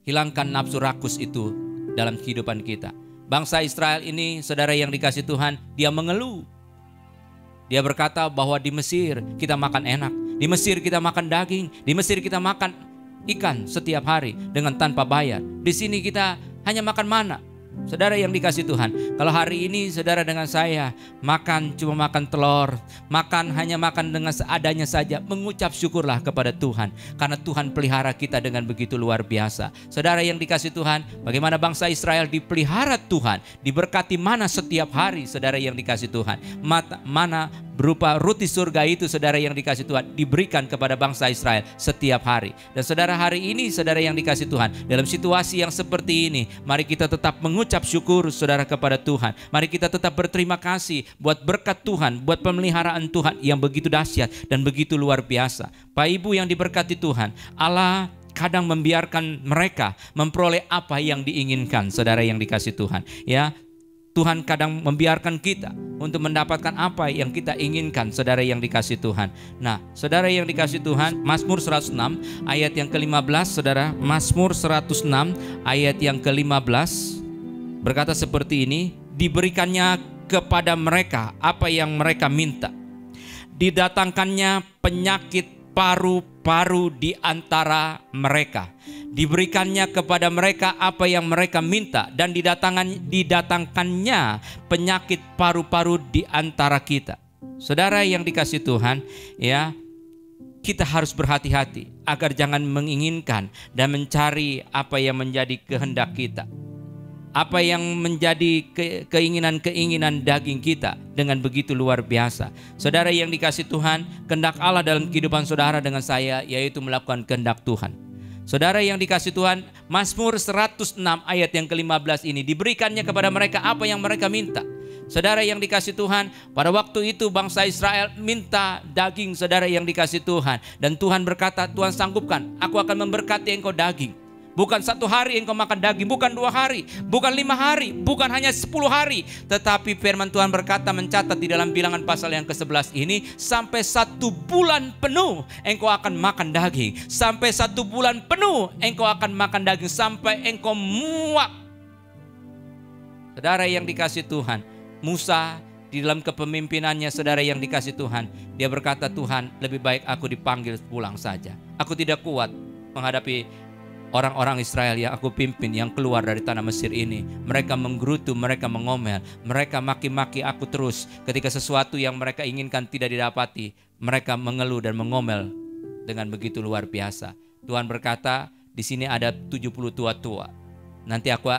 hilangkan nafsu rakus itu dalam kehidupan kita. Bangsa Israel ini, saudara yang dikasih Tuhan, dia mengeluh. Dia berkata bahwa di Mesir kita makan enak, di Mesir kita makan daging, di Mesir kita makan ikan setiap hari dengan tanpa bayar. Di sini kita hanya makan mana. Saudara yang dikasih Tuhan, kalau hari ini saudara dengan saya makan cuma makan telur, hanya makan dengan seadanya saja, mengucap syukurlah kepada Tuhan, karena Tuhan pelihara kita dengan begitu luar biasa. Saudara yang dikasih Tuhan, bagaimana bangsa Israel dipelihara Tuhan, diberkati mana setiap hari, saudara yang dikasih Tuhan. Mana berupa roti surga itu, saudara yang dikasih Tuhan, diberikan kepada bangsa Israel setiap hari. Dan saudara, hari ini saudara yang dikasih Tuhan, dalam situasi yang seperti ini, mari kita tetap mengucap syukur, saudara, kepada Tuhan. Mari kita tetap berterima kasih buat berkat Tuhan, buat pemeliharaan Tuhan yang begitu dahsyat dan begitu luar biasa. Pak Ibu yang diberkati Tuhan, Allah kadang membiarkan mereka memperoleh apa yang diinginkan, saudara yang dikasih Tuhan, ya. Tuhan kadang membiarkan kita untuk mendapatkan apa yang kita inginkan, saudara yang dikasih Tuhan. Nah, saudara yang dikasih Tuhan, Mazmur 106 ayat yang ke-15, saudara, Mazmur 106 ayat yang ke-15 berkata seperti ini, diberikannya kepada mereka apa yang mereka minta, didatangkannya penyakit paru-paru di antara mereka. Diberikannya kepada mereka apa yang mereka minta, dan didatangkannya penyakit paru-paru di antara kita. Saudara yang dikasih Tuhan, ya, kita harus berhati-hati agar jangan menginginkan dan mencari apa yang menjadi kehendak kita, apa yang menjadi keinginan-keinginan daging kita dengan begitu luar biasa. Saudara yang dikasih Tuhan, kehendak Allah dalam kehidupan saudara dengan saya yaitu melakukan kehendak Tuhan. Saudara yang dikasih Tuhan, Mazmur 106 ayat yang ke-15 ini, diberikannya kepada mereka apa yang mereka minta. Saudara yang dikasih Tuhan, pada waktu itu bangsa Israel minta daging, saudara yang dikasih Tuhan. Dan Tuhan berkata, Tuhan sanggupkan, aku akan memberkati engkau daging. Bukan 1 hari engkau makan daging, bukan 2 hari, bukan 5 hari, bukan hanya 10 hari. Tetapi firman Tuhan berkata, mencatat di dalam Bilangan pasal yang ke-11 ini, sampai 1 bulan penuh engkau akan makan daging. Sampai 1 bulan penuh engkau akan makan daging, sampai engkau muak. Saudara yang dikasih Tuhan, Musa di dalam kepemimpinannya, saudara yang dikasih Tuhan, dia berkata, Tuhan, lebih baik aku dipanggil pulang saja. Aku tidak kuat menghadapi orang-orang Israel yang aku pimpin yang keluar dari tanah Mesir ini. Mereka menggerutu, mereka mengomel, mereka maki-maki aku terus. Ketika sesuatu yang mereka inginkan tidak didapati, mereka mengeluh dan mengomel dengan begitu luar biasa. Tuhan berkata, di sini ada 70 tua-tua. Nanti aku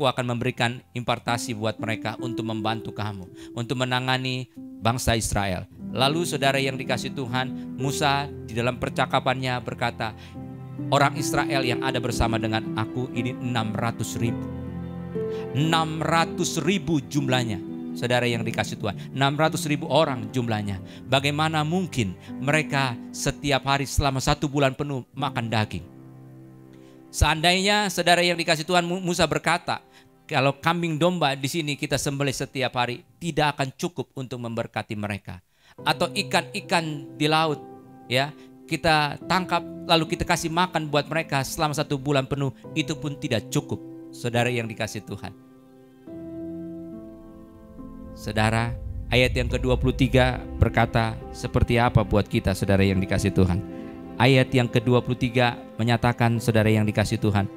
akan memberikan impartasi buat mereka untuk membantu kamu, untuk menangani bangsa Israel. Lalu saudara yang dikasih Tuhan, Musa di dalam percakapannya berkata, orang Israel yang ada bersama dengan aku ini 600.000. 600.000 jumlahnya. saudara yang dikasih Tuhan. 600.000 orang jumlahnya. Bagaimana mungkin mereka setiap hari selama 1 bulan penuh makan daging? Seandainya saudara yang dikasih Tuhan, Musa berkata, kalau kambing domba di sini kita sembelih setiap hari, tidak akan cukup untuk memberkati mereka. Atau ikan-ikan di laut, ya, kita tangkap lalu kita kasih makan buat mereka selama 1 bulan penuh, itu pun tidak cukup, saudara yang dikasih Tuhan. Saudara, ayat yang ke-23 berkata seperti apa buat kita, saudara yang dikasih Tuhan. Ayat yang ke-23 menyatakan, saudara yang dikasih Tuhan,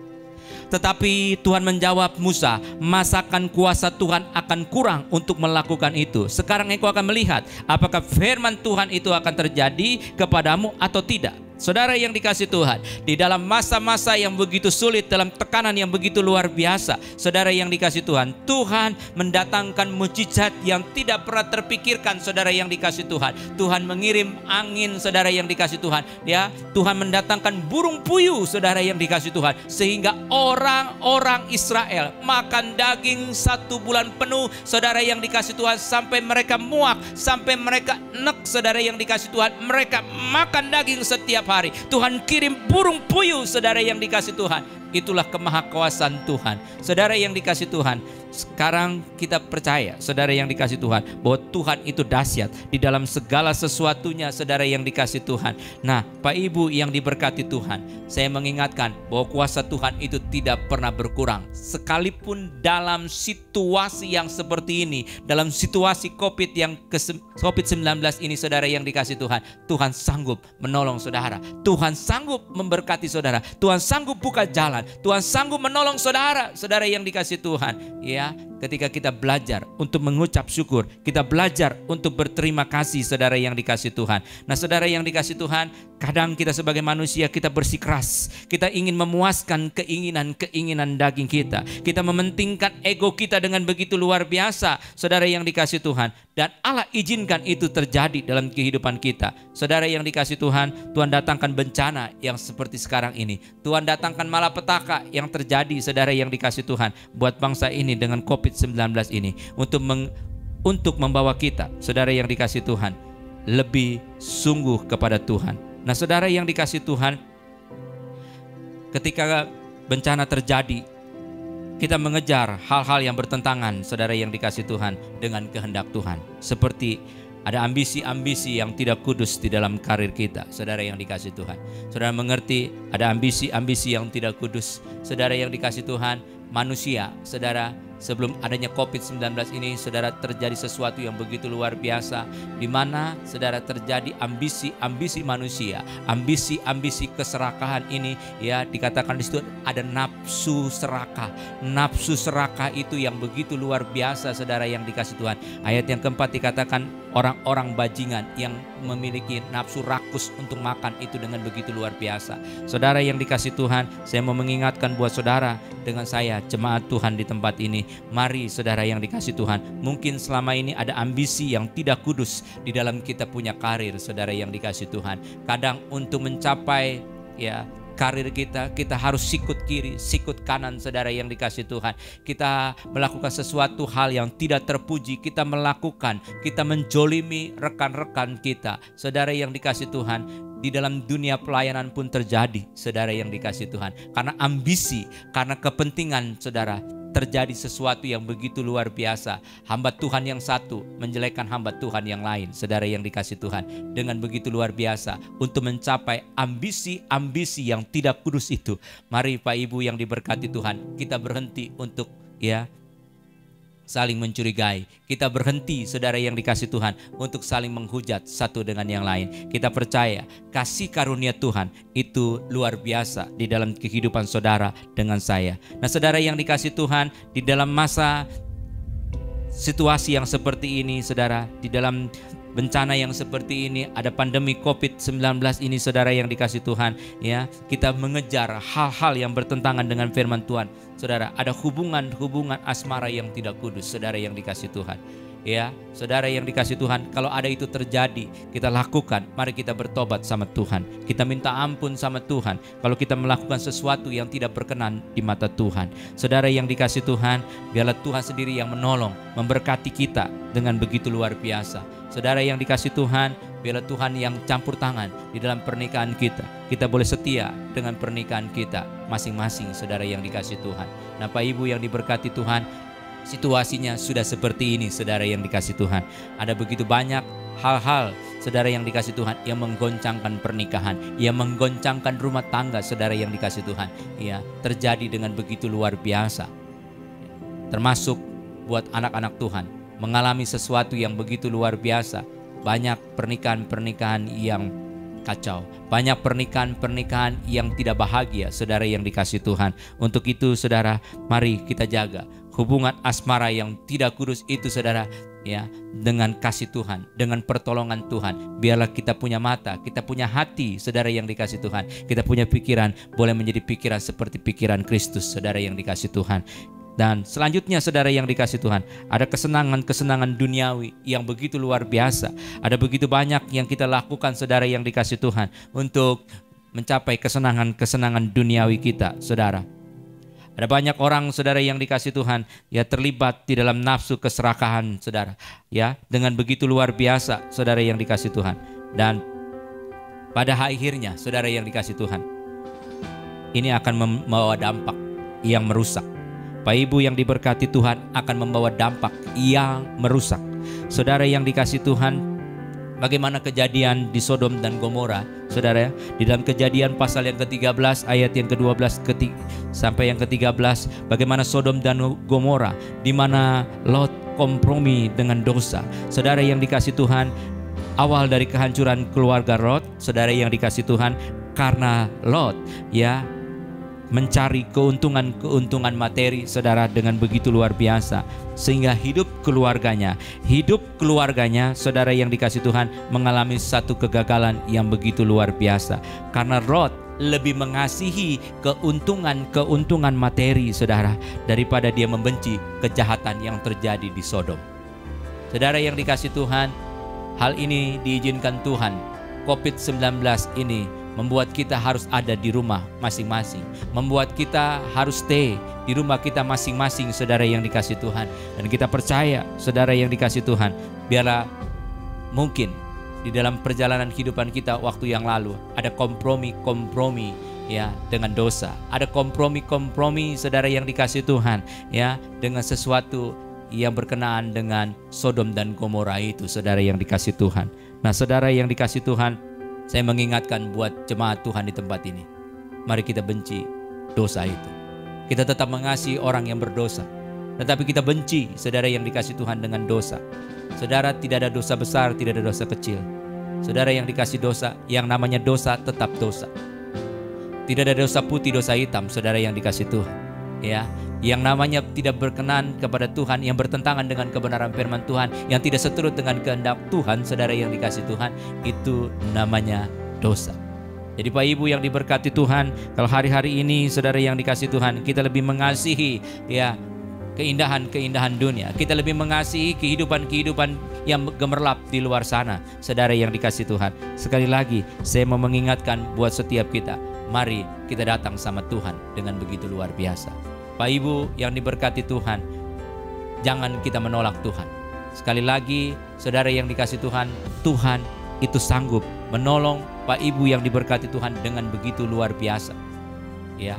tetapi Tuhan menjawab Musa, masakan kuasa Tuhan akan kurang untuk melakukan itu. Sekarang engkau akan melihat apakah firman Tuhan itu akan terjadi kepadamu atau tidak. Saudara yang dikasih Tuhan, di dalam masa-masa yang begitu sulit, dalam tekanan yang begitu luar biasa, saudara yang dikasih Tuhan, Tuhan mendatangkan mujizat yang tidak pernah terpikirkan, saudara yang dikasih Tuhan. Tuhan mengirim angin, saudara yang dikasih Tuhan, ya. Tuhan mendatangkan burung puyuh, saudara yang dikasih Tuhan, sehingga orang-orang Israel makan daging 1 bulan penuh, saudara yang dikasih Tuhan, sampai mereka muak, sampai mereka enek, saudara yang dikasih Tuhan. Mereka makan daging setiap hari. Tuhan kirim burung puyuh, saudara yang dikasih Tuhan. Itulah kemahakuasaan Tuhan. Saudara yang dikasih Tuhan, sekarang kita percaya, saudara yang dikasih Tuhan, bahwa Tuhan itu dahsyat di dalam segala sesuatunya, saudara yang dikasih Tuhan. Nah, Pak Ibu yang diberkati Tuhan, saya mengingatkan bahwa kuasa Tuhan itu tidak pernah berkurang. Sekalipun dalam situasi yang seperti ini, dalam situasi COVID-19 ini, saudara yang dikasih Tuhan, Tuhan sanggup menolong saudara. Tuhan sanggup memberkati saudara. Tuhan sanggup buka jalan. Tuhan sanggup menolong saudara, saudara yang dikasih Tuhan. Ya, ketika kita belajar untuk mengucap syukur, kita belajar untuk berterima kasih, saudara yang dikasih Tuhan. Nah, saudara yang dikasih Tuhan, kadang kita sebagai manusia kita bersikeras. Kita ingin memuaskan keinginan daging kita. Kita mementingkan ego kita dengan begitu luar biasa, saudara yang dikasih Tuhan. Dan Allah izinkan itu terjadi dalam kehidupan kita. Saudara yang dikasih Tuhan, Tuhan datangkan bencana yang seperti sekarang ini. Tuhan datangkan malapetaka yang terjadi, saudara yang dikasih Tuhan, buat bangsa ini dengan COVID-19 ini. Untuk membawa kita, saudara yang dikasih Tuhan, lebih sungguh kepada Tuhan. Nah, saudara yang dikasih Tuhan, ketika bencana terjadi, kita mengejar hal-hal yang bertentangan, saudara yang dikasih Tuhan, dengan kehendak Tuhan. Seperti ada ambisi-ambisi yang tidak kudus di dalam karir kita, saudara yang dikasih Tuhan. Saudara mengerti, ada ambisi-ambisi yang tidak kudus, saudara yang dikasih Tuhan. Manusia, saudara, sebelum adanya COVID-19 ini, saudara, terjadi sesuatu yang begitu luar biasa, di mana saudara terjadi ambisi-ambisi manusia, ambisi-ambisi keserakahan ini, ya, dikatakan di situ ada nafsu serakah. Nafsu serakah itu yang begitu luar biasa, saudara yang dikasih Tuhan. Ayat yang keempat dikatakan orang-orang bajingan yang memiliki nafsu rakus untuk makan itu dengan begitu luar biasa. Saudara yang dikasih Tuhan, saya mau mengingatkan buat saudara dengan saya, jemaat Tuhan di tempat ini. Mari saudara yang dikasih Tuhan, mungkin selama ini ada ambisi yang tidak kudus di dalam kita punya karir, saudara yang dikasih Tuhan. Kadang untuk mencapai, ya, karir kita harus sikut kiri, sikut kanan, saudara yang dikasih Tuhan. Kita melakukan sesuatu hal yang tidak terpuji, kita menjolimi rekan-rekan kita, saudara yang dikasih Tuhan. Di dalam dunia pelayanan pun terjadi, saudara yang dikasih Tuhan. Karena ambisi, karena kepentingan, saudara, terjadi sesuatu yang begitu luar biasa. Hamba Tuhan yang satu menjelekkan hamba Tuhan yang lain, saudara yang dikasih Tuhan, dengan begitu luar biasa untuk mencapai ambisi-ambisi yang tidak kudus itu. Mari Pak Ibu yang diberkati Tuhan, kita berhenti untuk, ya, saling mencurigai. Kita berhenti, saudara yang dikasih Tuhan, untuk saling menghujat satu dengan yang lain. Kita percaya kasih karunia Tuhan itu luar biasa di dalam kehidupan saudara dengan saya. Nah, saudara yang dikasih Tuhan, di dalam masa situasi yang seperti ini, saudara, di dalam bencana yang seperti ini, ada pandemi COVID-19 ini, saudara yang dikasih Tuhan, ya, kita mengejar hal-hal yang bertentangan dengan firman Tuhan. Saudara, ada hubungan asmara yang tidak kudus, saudara yang dikasih Tuhan. ya, saudara yang dikasih Tuhan, kalau ada itu terjadi, kita lakukan. Mari kita bertobat sama Tuhan. Kita minta ampun sama Tuhan kalau kita melakukan sesuatu yang tidak berkenan di mata Tuhan. Saudara yang dikasih Tuhan, biarlah Tuhan sendiri yang menolong, memberkati kita dengan begitu luar biasa. Saudara yang dikasih Tuhan, biarlah Tuhan yang campur tangan di dalam pernikahan kita. Kita boleh setia dengan pernikahan kita masing-masing, saudara yang dikasih Tuhan. Nah, Pak Ibu yang diberkati Tuhan, situasinya sudah seperti ini, saudara yang dikasih Tuhan. Ada begitu banyak hal-hal, saudara yang dikasih Tuhan, yang menggoncangkan pernikahan, yang menggoncangkan rumah tangga, saudara yang dikasih Tuhan. Ya, terjadi dengan begitu luar biasa. Termasuk buat anak-anak Tuhan, mengalami sesuatu yang begitu luar biasa. Banyak pernikahan-pernikahan yang kacau, banyak pernikahan-pernikahan yang tidak bahagia, saudara yang dikasih Tuhan. Untuk itu, saudara, mari kita jaga hubungan asmara yang tidak kudus itu, saudara, ya, dengan kasih Tuhan, dengan pertolongan Tuhan. Biarlah kita punya mata, kita punya hati, saudara yang dikasih Tuhan. Kita punya pikiran, boleh menjadi pikiran seperti pikiran Kristus, saudara yang dikasih Tuhan. Dan selanjutnya, saudara yang dikasih Tuhan, ada kesenangan-kesenangan duniawi yang begitu luar biasa. Ada begitu banyak yang kita lakukan, saudara yang dikasih Tuhan, untuk mencapai kesenangan-kesenangan duniawi kita, saudara. Ada banyak orang, saudara yang dikasih Tuhan, ya, terlibat di dalam nafsu keserakahan, saudara, ya, dengan begitu luar biasa, saudara yang dikasih Tuhan. Dan pada akhirnya, saudara yang dikasih Tuhan, ini akan membawa dampak yang merusak. Pak Ibu yang diberkati Tuhan, akan membawa dampak yang merusak. Saudara yang dikasih Tuhan, bagaimana kejadian di Sodom dan Gomora, saudara, di dalam Kejadian pasal yang ke-13 ayat yang ke-12 sampai yang ke-13, bagaimana Sodom dan Gomora, di mana Lot kompromi dengan dosa. Saudara yang dikasih Tuhan, awal dari kehancuran keluarga Lot, saudara yang dikasih Tuhan, karena Lot, ya, mencari keuntungan materi, saudara, dengan begitu luar biasa, sehingga hidup keluarganya, saudara yang dikasih Tuhan, mengalami satu kegagalan yang begitu luar biasa, karena Lot lebih mengasihi keuntungan materi, saudara, daripada dia membenci kejahatan yang terjadi di Sodom. Saudara yang dikasih Tuhan, hal ini diizinkan Tuhan. COVID-19 ini membuat kita harus ada di rumah masing-masing, membuat kita harus stay di rumah kita masing-masing, saudara yang dikasih Tuhan. Dan kita percaya, saudara yang dikasih Tuhan, biarlah mungkin di dalam perjalanan kehidupan kita waktu yang lalu ada kompromi, ya, dengan dosa, ada kompromi, saudara yang dikasih Tuhan, ya, dengan sesuatu yang berkenaan dengan Sodom dan Gomora itu, saudara yang dikasih Tuhan. Nah, saudara yang dikasih Tuhan, saya mengingatkan buat jemaat Tuhan di tempat ini, mari kita benci dosa itu. Kita tetap mengasihi orang yang berdosa, tetapi kita benci, saudara yang dikasih Tuhan, dengan dosa. Saudara, tidak ada dosa besar, tidak ada dosa kecil. Saudara yang dikasih dosa, yang namanya dosa tetap dosa. Tidak ada dosa putih, dosa hitam, saudara yang dikasih Tuhan, ya. Yang namanya tidak berkenan kepada Tuhan, yang bertentangan dengan kebenaran firman Tuhan, yang tidak seturut dengan kehendak Tuhan, saudara yang dikasih Tuhan, itu namanya dosa. Jadi Pak Ibu yang diberkati Tuhan, kalau hari-hari ini, saudara yang dikasih Tuhan, kita lebih mengasihi, ya, keindahan-keindahan dunia, kita lebih mengasihi kehidupan-kehidupan yang gemerlap di luar sana, saudara yang dikasih Tuhan. Sekali lagi, saya mau mengingatkan buat setiap kita, mari kita datang sama Tuhan dengan begitu luar biasa. Pak Ibu yang diberkati Tuhan, jangan kita menolak Tuhan. Sekali lagi, saudara yang dikasih Tuhan, Tuhan itu sanggup menolong Pak Ibu yang diberkati Tuhan dengan begitu luar biasa. Ya,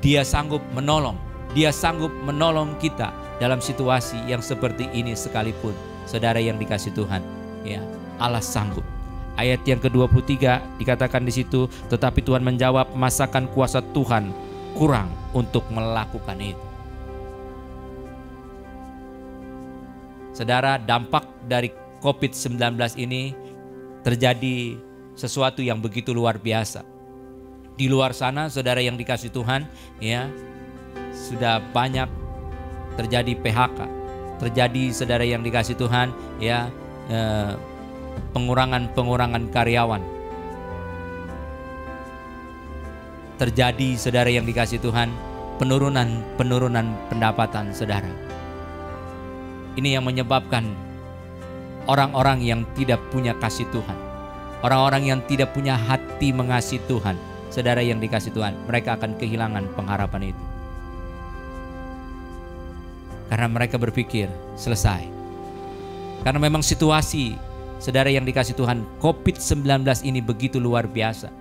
Dia sanggup menolong, Dia sanggup menolong kita dalam situasi yang seperti ini sekalipun, saudara yang dikasih Tuhan. Ya, Allah sanggup. Ayat yang ke-23 dikatakan di situ, tetapi Tuhan menjawab, masakan kuasa Tuhan kurang untuk melakukan itu. Saudara, dampak dari COVID-19 ini terjadi sesuatu yang begitu luar biasa. Di luar sana, saudara yang dikasih Tuhan, ya, sudah banyak terjadi PHK, terjadi, saudara yang dikasih Tuhan, ya, pengurangan karyawan. Terjadi, saudara yang dikasih Tuhan, penurunan pendapatan, saudara. Ini yang menyebabkan orang-orang yang tidak punya kasih Tuhan, orang-orang yang tidak punya hati mengasihi Tuhan, saudara yang dikasih Tuhan, mereka akan kehilangan pengharapan itu. Karena mereka berpikir selesai. Karena memang situasi, saudara yang dikasih Tuhan, COVID-19 ini begitu luar biasa,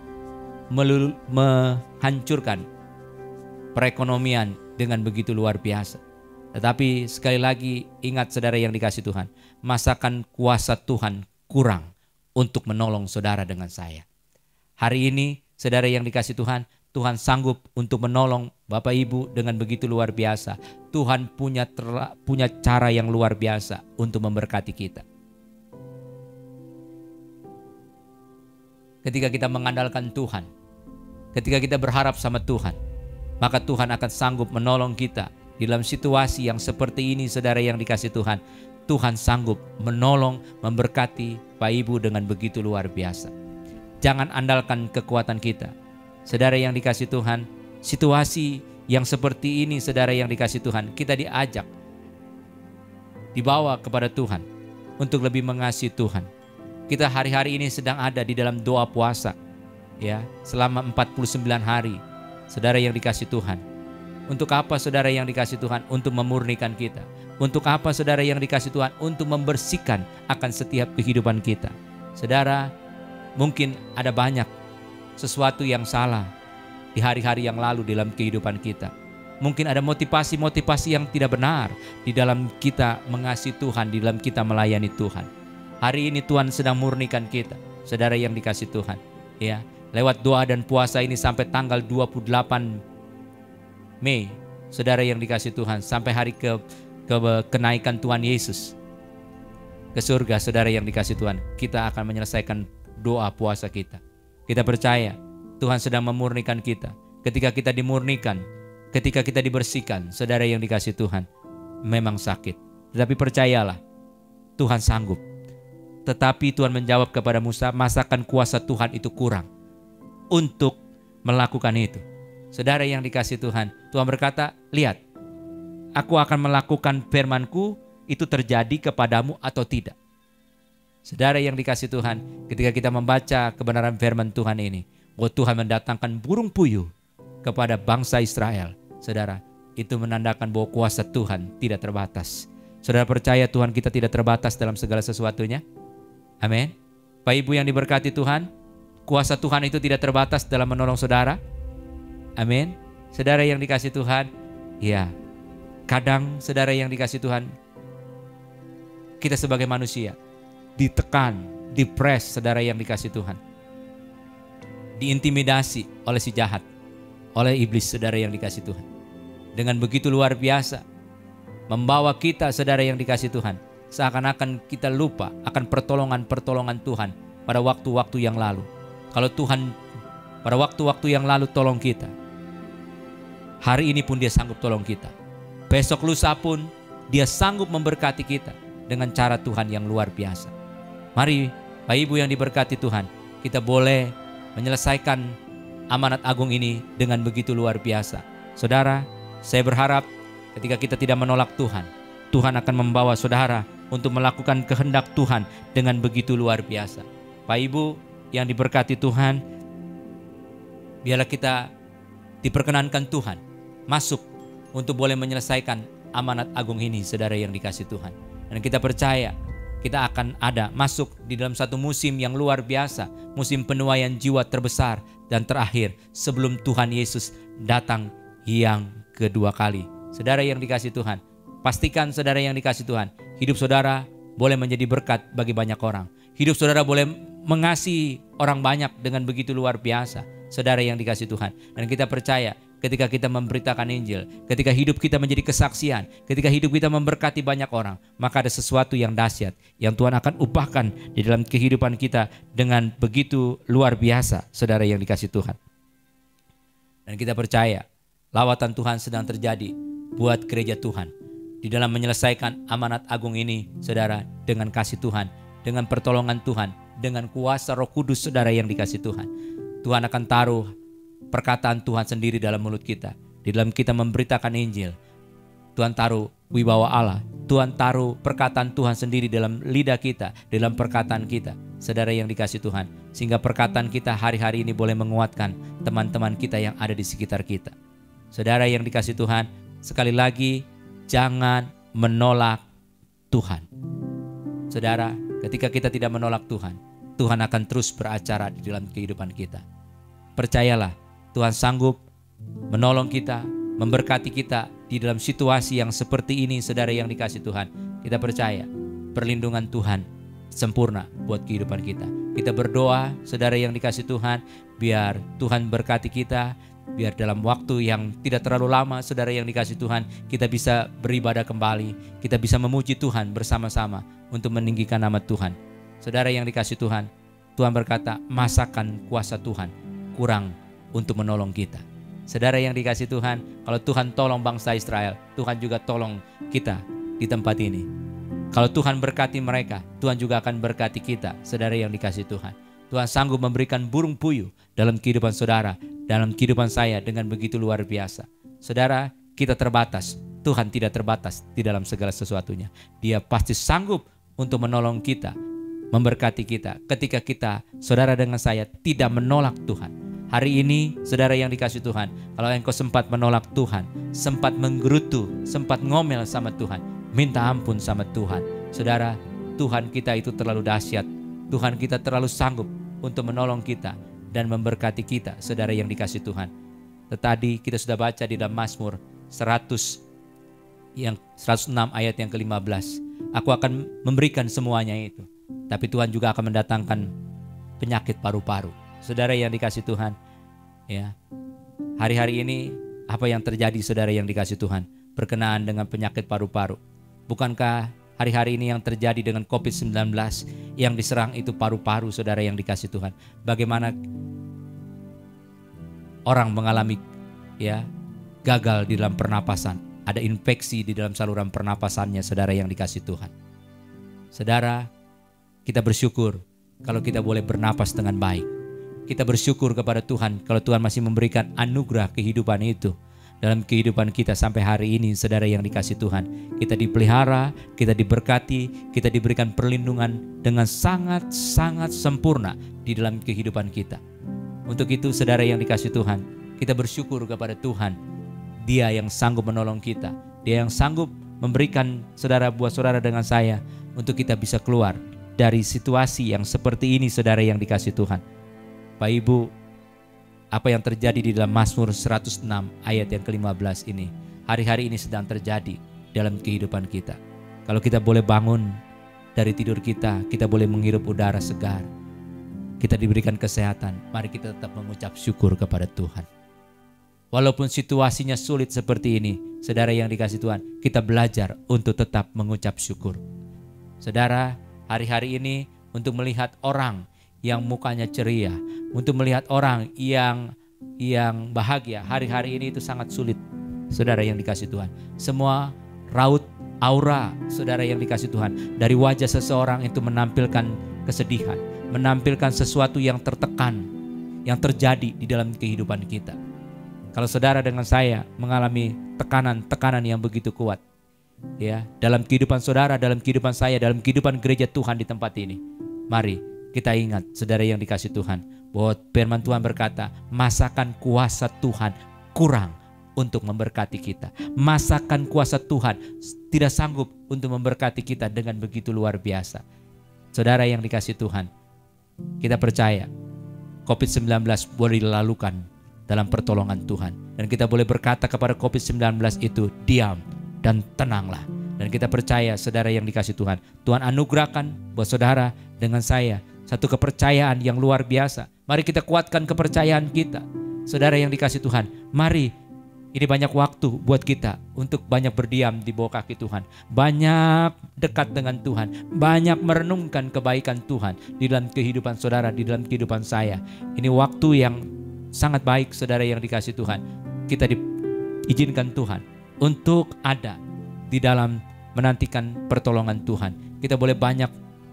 menghancurkan perekonomian dengan begitu luar biasa. Tetapi sekali lagi ingat saudara yang dikasih Tuhan, masakan kuasa Tuhan kurang untuk menolong saudara dengan saya. Hari ini saudara yang dikasih Tuhan, Tuhan sanggup untuk menolong Bapak Ibu dengan begitu luar biasa. Tuhan punya cara yang luar biasa untuk memberkati kita. Ketika kita mengandalkan Tuhan, ketika kita berharap sama Tuhan, maka Tuhan akan sanggup menolong kita. Di dalam situasi yang seperti ini saudara yang dikasih Tuhan, Tuhan sanggup menolong, memberkati Bapak Ibu dengan begitu luar biasa. Jangan andalkan kekuatan kita. Saudara yang dikasih Tuhan, situasi yang seperti ini saudara yang dikasih Tuhan, kita diajak, dibawa kepada Tuhan untuk lebih mengasihi Tuhan. Kita hari-hari ini sedang ada di dalam doa puasa, ya, selama 49 hari. Saudara yang dikasih Tuhan, untuk apa saudara yang dikasih Tuhan? Untuk memurnikan kita. Untuk apa saudara yang dikasih Tuhan? Untuk membersihkan akan setiap kehidupan kita. Saudara, mungkin ada banyak sesuatu yang salah di hari-hari yang lalu dalam kehidupan kita. Mungkin ada motivasi-motivasi yang tidak benar di dalam kita mengasihi Tuhan, di dalam kita melayani Tuhan. Hari ini Tuhan sedang murnikan kita, saudara yang dikasih Tuhan. Ya, lewat doa dan puasa ini sampai tanggal 28 Mei, saudara yang dikasih Tuhan, sampai hari kenaikan Tuhan Yesus ke surga, saudara yang dikasih Tuhan, kita akan menyelesaikan doa puasa kita. Kita percaya Tuhan sedang memurnikan kita. Ketika kita dimurnikan, ketika kita dibersihkan, saudara yang dikasih Tuhan, memang sakit, tetapi percayalah, Tuhan sanggup. Tetapi Tuhan menjawab kepada Musa, masakan kuasa Tuhan itu kurang untuk melakukan itu. Saudara yang dikasih Tuhan, Tuhan berkata, lihat, aku akan melakukan firman-Ku itu terjadi kepadamu atau tidak. Saudara yang dikasih Tuhan, ketika kita membaca kebenaran firman Tuhan ini, bahwa Tuhan mendatangkan burung puyuh kepada bangsa Israel. Saudara, itu menandakan bahwa kuasa Tuhan tidak terbatas. Saudara percaya Tuhan kita tidak terbatas dalam segala sesuatunya? Amin. Bapak Ibu yang diberkati Tuhan, kuasa Tuhan itu tidak terbatas dalam menolong saudara. Amin. Saudara yang dikasih Tuhan, ya, kadang saudara yang dikasih Tuhan, kita sebagai manusia ditekan, dipres, saudara yang dikasih Tuhan, diintimidasi oleh si jahat, oleh iblis, saudara yang dikasih Tuhan, dengan begitu luar biasa, membawa kita, saudara yang dikasih Tuhan, seakan-akan kita lupa akan pertolongan-pertolongan Tuhan pada waktu-waktu yang lalu. Kalau Tuhan pada waktu-waktu yang lalu tolong kita, hari ini pun Dia sanggup tolong kita. Besok lusa pun Dia sanggup memberkati kita dengan cara Tuhan yang luar biasa. Mari Bapak Ibu yang diberkati Tuhan, kita boleh menyelesaikan amanat agung ini dengan begitu luar biasa. Saudara, saya berharap ketika kita tidak menolak Tuhan, Tuhan akan membawa saudara untuk melakukan kehendak Tuhan dengan begitu luar biasa. Bapak Ibu yang diberkati Tuhan, biarlah kita diperkenankan Tuhan masuk untuk boleh menyelesaikan amanat agung ini, saudara yang dikasih Tuhan. Dan kita percaya kita akan ada masuk di dalam satu musim yang luar biasa, musim penuaian jiwa terbesar dan terakhir sebelum Tuhan Yesus datang yang kedua kali. Saudara yang dikasih Tuhan, pastikan saudara yang dikasih Tuhan, hidup saudara boleh menjadi berkat bagi banyak orang. Hidup saudara boleh mengasihi orang banyak dengan begitu luar biasa, saudara yang dikasih Tuhan. Dan kita percaya ketika kita memberitakan Injil, ketika hidup kita menjadi kesaksian, ketika hidup kita memberkati banyak orang, maka ada sesuatu yang dahsyat yang Tuhan akan upahkan di dalam kehidupan kita dengan begitu luar biasa, saudara yang dikasih Tuhan. Dan kita percaya lawatan Tuhan sedang terjadi buat gereja Tuhan di dalam menyelesaikan amanat agung ini, saudara, dengan kasih Tuhan, dengan pertolongan Tuhan, dengan kuasa Roh Kudus, saudara yang dikasih Tuhan. Tuhan akan taruh perkataan Tuhan sendiri dalam mulut kita. Di dalam kita memberitakan Injil, Tuhan taruh wibawa Allah, Tuhan taruh perkataan Tuhan sendiri dalam lidah kita, dalam perkataan kita, saudara yang dikasih Tuhan, sehingga perkataan kita hari-hari ini boleh menguatkan teman-teman kita yang ada di sekitar kita. Saudara yang dikasih Tuhan, sekali lagi jangan menolak Tuhan. Saudara, ketika kita tidak menolak Tuhan, Tuhan akan terus beracara di dalam kehidupan kita. Percayalah, Tuhan sanggup menolong kita, memberkati kita di dalam situasi yang seperti ini. Saudara yang dikasih Tuhan, kita percaya perlindungan Tuhan sempurna buat kehidupan kita. Kita berdoa, saudara yang dikasih Tuhan, biar Tuhan berkati kita, biar dalam waktu yang tidak terlalu lama, saudara yang dikasih Tuhan, kita bisa beribadah kembali, kita bisa memuji Tuhan bersama-sama untuk meninggikan nama Tuhan. Saudara yang dikasih Tuhan, Tuhan berkata, masakan kuasa Tuhan kurang untuk menolong kita. Saudara yang dikasih Tuhan, kalau Tuhan tolong bangsa Israel, Tuhan juga tolong kita di tempat ini. Kalau Tuhan berkati mereka, Tuhan juga akan berkati kita, saudara yang dikasih Tuhan. Tuhan sanggup memberikan burung puyuh dalam kehidupan saudara, dalam kehidupan saya dengan begitu luar biasa. Saudara, kita terbatas, Tuhan tidak terbatas di dalam segala sesuatunya. Dia pasti sanggup untuk menolong kita, memberkati kita ketika kita, saudara dengan saya, tidak menolak Tuhan. Hari ini, saudara yang dikasih Tuhan, kalau engkau sempat menolak Tuhan, sempat menggerutu, sempat ngomel sama Tuhan, minta ampun sama Tuhan. Saudara, Tuhan kita itu terlalu dahsyat. Tuhan kita terlalu sanggup untuk menolong kita dan memberkati kita, saudara yang dikasih Tuhan. Tadi kita sudah baca di dalam Mazmur 106 ayat yang ke-15. Aku akan memberikan semuanya itu. Tapi Tuhan juga akan mendatangkan penyakit paru-paru. Saudara yang dikasih Tuhan, ya, hari-hari ini apa yang terjadi, saudara yang dikasih Tuhan, berkenaan dengan penyakit paru-paru? Bukankah hari-hari ini yang terjadi dengan COVID-19 yang diserang itu paru-paru, saudara yang dikasih Tuhan? Bagaimana orang mengalami, ya, gagal di dalam pernapasan, ada infeksi di dalam saluran pernapasannya, saudara yang dikasih Tuhan. Saudara, kita bersyukur kalau kita boleh bernapas dengan baik. Kita bersyukur kepada Tuhan kalau Tuhan masih memberikan anugerah kehidupan itu dalam kehidupan kita sampai hari ini, saudara yang dikasih Tuhan. Kita dipelihara, kita diberkati, kita diberikan perlindungan dengan sangat-sangat sempurna di dalam kehidupan kita. Untuk itu, saudara yang dikasih Tuhan, kita bersyukur kepada Tuhan. Dia yang sanggup menolong kita, Dia yang sanggup memberikan saudara buat saudara dengan saya untuk kita bisa keluar dari situasi yang seperti ini, saudara yang dikasih Tuhan. Pak Ibu, apa yang terjadi di dalam Mazmur 106 ayat yang ke-15 ini, hari-hari ini sedang terjadi dalam kehidupan kita. Kalau kita boleh bangun dari tidur kita, kita boleh menghirup udara segar, kita diberikan kesehatan, mari kita tetap mengucap syukur kepada Tuhan. Walaupun situasinya sulit seperti ini, saudara yang dikasih Tuhan, kita belajar untuk tetap mengucap syukur. Saudara, hari-hari ini untuk melihat orang yang mukanya ceria, untuk melihat orang yang bahagia, hari-hari ini itu sangat sulit, saudara yang dikasih Tuhan. Semua raut aura, saudara yang dikasih Tuhan, dari wajah seseorang itu menampilkan kesedihan, menampilkan sesuatu yang tertekan, yang terjadi di dalam kehidupan kita. Kalau saudara dengan saya mengalami tekanan-tekanan yang begitu kuat, ya, dalam kehidupan saudara, dalam kehidupan saya, dalam kehidupan gereja Tuhan di tempat ini, mari kita ingat, saudara yang dikasih Tuhan, bahwa firman Tuhan berkata, masakan kuasa Tuhan kurang untuk memberkati kita. Masakan kuasa Tuhan tidak sanggup untuk memberkati kita dengan begitu luar biasa. Saudara yang dikasih Tuhan, kita percaya COVID-19 boleh dilalukan dalam pertolongan Tuhan. Dan kita boleh berkata kepada COVID-19 itu, diam dan tenanglah. Dan kita percaya, saudara yang dikasih Tuhan, Tuhan anugerahkan buat saudara dengan saya satu kepercayaan yang luar biasa. Mari kita kuatkan kepercayaan kita. Saudara yang dikasih Tuhan, mari, ini banyak waktu buat kita untuk banyak berdiam di bawah kaki Tuhan, banyak dekat dengan Tuhan, banyak merenungkan kebaikan Tuhan di dalam kehidupan saudara, di dalam kehidupan saya. Ini waktu yang sangat baik, saudara yang dikasih Tuhan. Kita diizinkan Tuhan untuk ada di dalam menantikan pertolongan Tuhan. Kita boleh banyak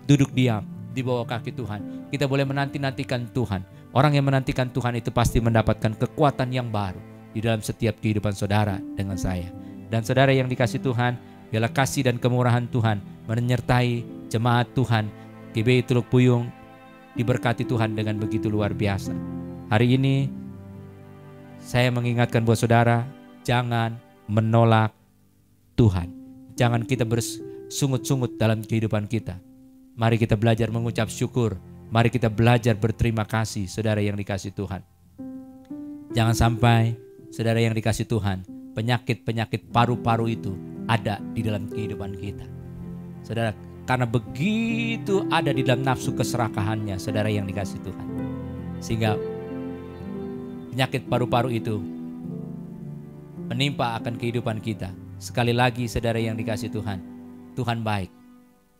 duduk diam di bawah kaki Tuhan. Kita boleh menanti-nantikan Tuhan. Orang yang menantikan Tuhan itu pasti mendapatkan kekuatan yang baru di dalam setiap kehidupan saudara dengan saya. Dan saudara yang dikasih Tuhan, Biarlah kasih dan kemurahan Tuhan menyertai jemaat Tuhan GBI Teluk Puyung, diberkati Tuhan dengan begitu luar biasa. Hari ini saya mengingatkan buat saudara, jangan menolak Tuhan. Jangan kita bersungut-sungut dalam kehidupan kita. Mari kita belajar mengucap syukur. Mari kita belajar berterima kasih, saudara yang dikasih Tuhan. Jangan sampai saudara yang dikasih Tuhan, penyakit-penyakit paru-paru itu ada di dalam kehidupan kita. Saudara, karena begitu ada di dalam nafsu keserakahannya, saudara yang dikasih Tuhan. Sehingga penyakit paru-paru itu menimpa akan kehidupan kita. Sekali lagi saudara yang dikasih Tuhan, Tuhan baik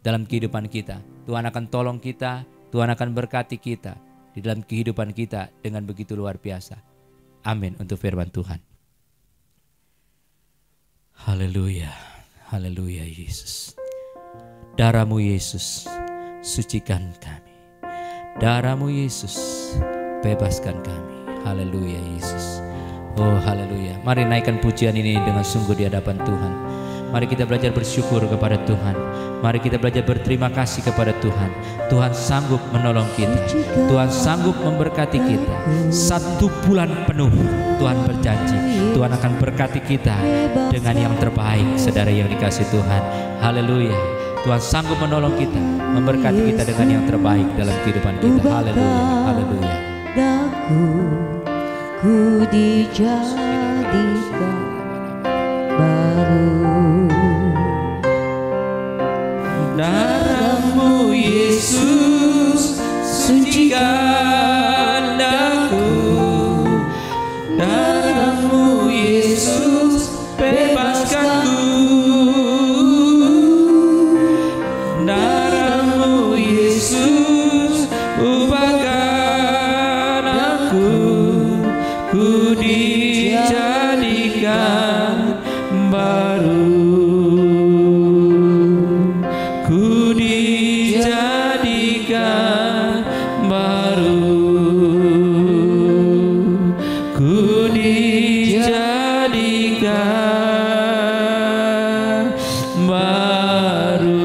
dalam kehidupan kita. Tuhan akan tolong kita, Tuhan akan berkati kita di dalam kehidupan kita dengan begitu luar biasa. Amin untuk firman Tuhan. Haleluya, haleluya Yesus. Darah-Mu Yesus, sucikan kami. Darah-Mu Yesus, bebaskan kami. Haleluya Yesus. Oh haleluya. Mari naikkan pujian ini dengan sungguh di hadapan Tuhan. Mari kita belajar bersyukur kepada Tuhan. Mari kita belajar berterima kasih kepada Tuhan. Tuhan sanggup menolong kita. Tuhan sanggup memberkati kita. 1 bulan penuh Tuhan berjanji, Tuhan akan berkati kita dengan yang terbaik, saudara yang dikasih Tuhan. Haleluya. Tuhan sanggup menolong kita, memberkati kita dengan yang terbaik dalam kehidupan kita. Haleluya, haleluya. Ku dijadikan baru. Darah-Mu Yesus, sucikan aku. Darah-Mu Yesus, bebaskanku. Darah-Mu Yesus, ubahkan aku. Ku dijadikan baru. Ku dijadikan baru. Ku dijadikan baru.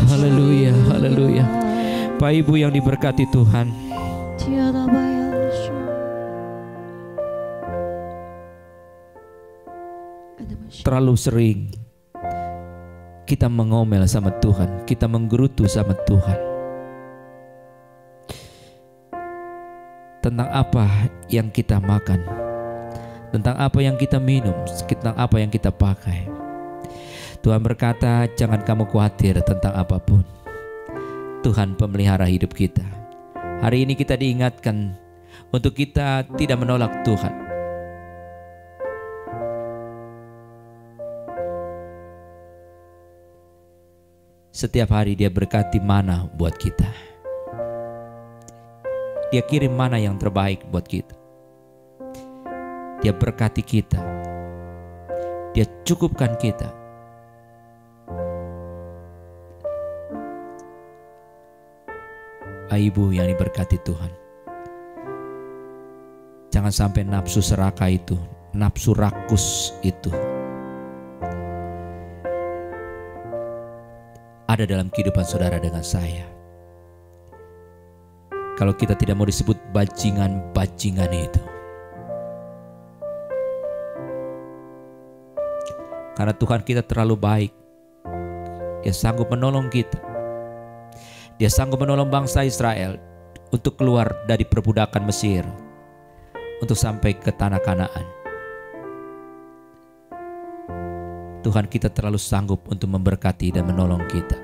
Haleluya, haleluya. Bapak Ibu yang diberkati Tuhan, terlalu sering kita mengomel sama Tuhan, kita menggerutu sama Tuhan tentang apa yang kita makan, tentang apa yang kita minum, tentang apa yang kita pakai. Tuhan berkata, jangan kamu khawatir tentang apapun. Tuhan pemelihara hidup kita. Hari ini kita diingatkan untuk kita tidak menolak Tuhan. Setiap hari Dia berkati mana buat kita. Dia kirim mana yang terbaik buat kita. Dia berkati kita. Dia cukupkan kita. Ibu yang diberkati Tuhan, jangan sampai nafsu serakah itu, nafsu rakus itu ada dalam kehidupan saudara dengan saya. Kalau kita tidak mau disebut bajingan-bajingan itu, karena Tuhan kita terlalu baik. Dia sanggup menolong kita. Dia sanggup menolong bangsa Israel untuk keluar dari perbudakan Mesir, untuk sampai ke tanah Kanaan. Tuhan, kita terlalu sanggup untuk memberkati dan menolong kita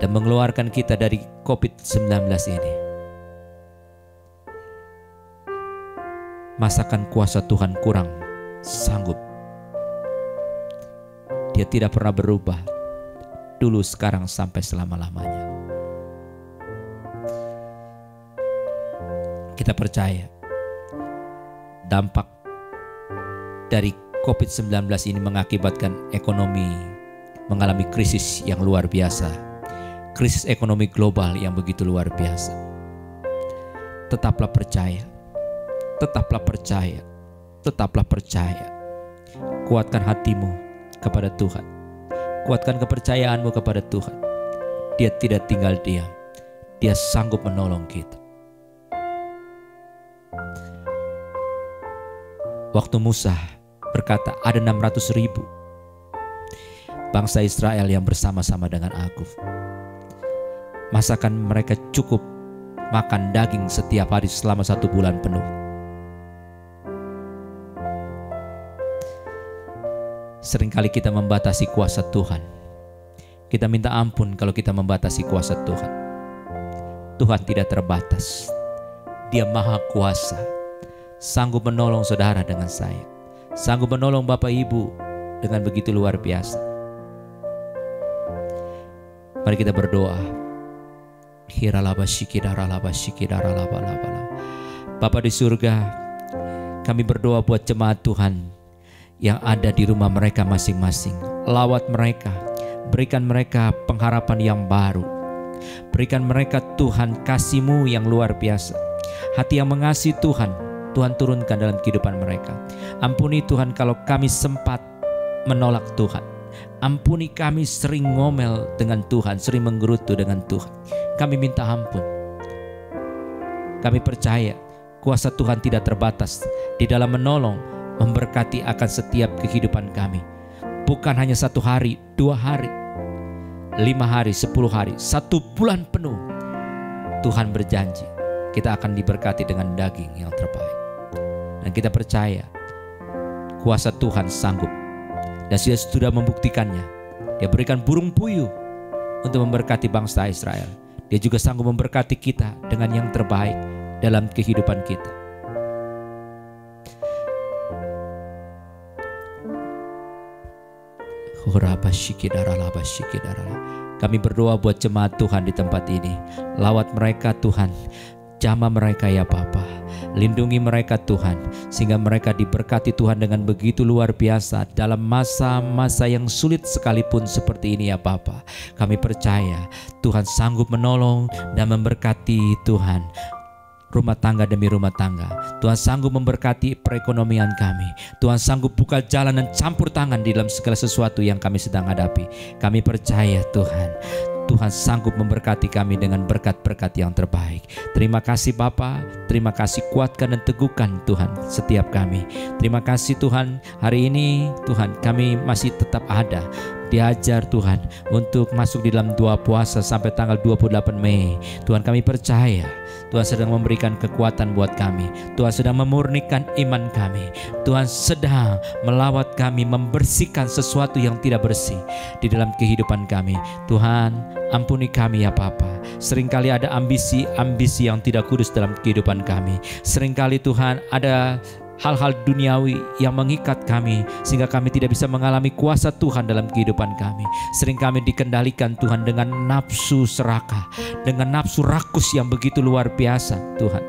dan mengeluarkan kita dari COVID-19 ini. Masakan kuasa Tuhan kurang sanggup? Dia tidak pernah berubah, dulu, sekarang, sampai selama-lamanya. Kita percaya dampak dari COVID-19 ini mengakibatkan ekonomi mengalami krisis yang luar biasa, krisis ekonomi global yang begitu luar biasa. Tetaplah percaya, tetaplah percaya, tetaplah percaya. Kuatkan hatimu kepada Tuhan, kuatkan kepercayaanmu kepada Tuhan. Dia tidak tinggal diam, Dia sanggup menolong kita. Waktu Musa berkata ada 600.000 bangsa Israel yang bersama-sama dengan aku. Masakan mereka cukup makan daging setiap hari selama 1 bulan penuh? Seringkali kita membatasi kuasa Tuhan. Kita minta ampun kalau kita membatasi kuasa Tuhan. Tuhan tidak terbatas. Dia maha kuasa, sanggup menolong saudara dengan saya, sanggup menolong Bapak Ibu dengan begitu luar biasa. Mari kita berdoa. Bapa di surga, kami berdoa buat jemaat Tuhan yang ada di rumah mereka masing-masing. Lawat mereka, berikan mereka pengharapan yang baru. Berikan mereka Tuhan kasih-Mu yang luar biasa. Hati yang mengasihi Tuhan, Tuhan turunkan dalam kehidupan mereka. Ampuni Tuhan kalau kami sempat menolak Tuhan. Ampuni kami sering ngomel dengan Tuhan, sering menggerutu dengan Tuhan. Kami minta ampun. Kami percaya kuasa Tuhan tidak terbatas di dalam menolong, memberkati akan setiap kehidupan kami. Bukan hanya 1 hari, 2 hari, 5 hari, 10 hari, 1 bulan penuh. Tuhan berjanji kita akan diberkati dengan daging yang terbaik. Dan kita percaya kuasa Tuhan sanggup, dan dia sudah membuktikannya. Dia berikan burung puyuh untuk memberkati bangsa Israel. Dia juga sanggup memberkati kita dengan yang terbaik dalam kehidupan kita. Kami berdoa buat jemaat Tuhan di tempat ini. Lawat mereka Tuhan, jamah mereka ya Bapa. Lindungi mereka Tuhan, sehingga mereka diberkati Tuhan dengan begitu luar biasa dalam masa-masa yang sulit sekalipun seperti ini ya Bapa. Kami percaya Tuhan sanggup menolong dan memberkati Tuhan rumah tangga demi rumah tangga. Tuhan sanggup memberkati perekonomian kami. Tuhan sanggup buka jalan dan campur tangan di dalam segala sesuatu yang kami sedang hadapi. Kami percaya Tuhan, Tuhan sanggup memberkati kami dengan berkat-berkat yang terbaik. Terima kasih Bapa, terima kasih, kuatkan dan teguhkan Tuhan setiap kami. Terima kasih Tuhan, hari ini Tuhan kami masih tetap ada. Diajar Tuhan untuk masuk di dalam doa puasa sampai tanggal 28 Mei. Tuhan kami percaya Tuhan sedang memberikan kekuatan buat kami. Tuhan sedang memurnikan iman kami. Tuhan sedang melawat kami, membersihkan sesuatu yang tidak bersih di dalam kehidupan kami. Tuhan ampuni kami ya Bapa. Seringkali ada ambisi-ambisi yang tidak kudus dalam kehidupan kami. Seringkali Tuhan ada hal-hal duniawi yang mengikat kami sehingga kami tidak bisa mengalami kuasa Tuhan dalam kehidupan kami. Sering kami dikendalikan Tuhan dengan nafsu serakah, dengan nafsu rakus yang begitu luar biasa Tuhan.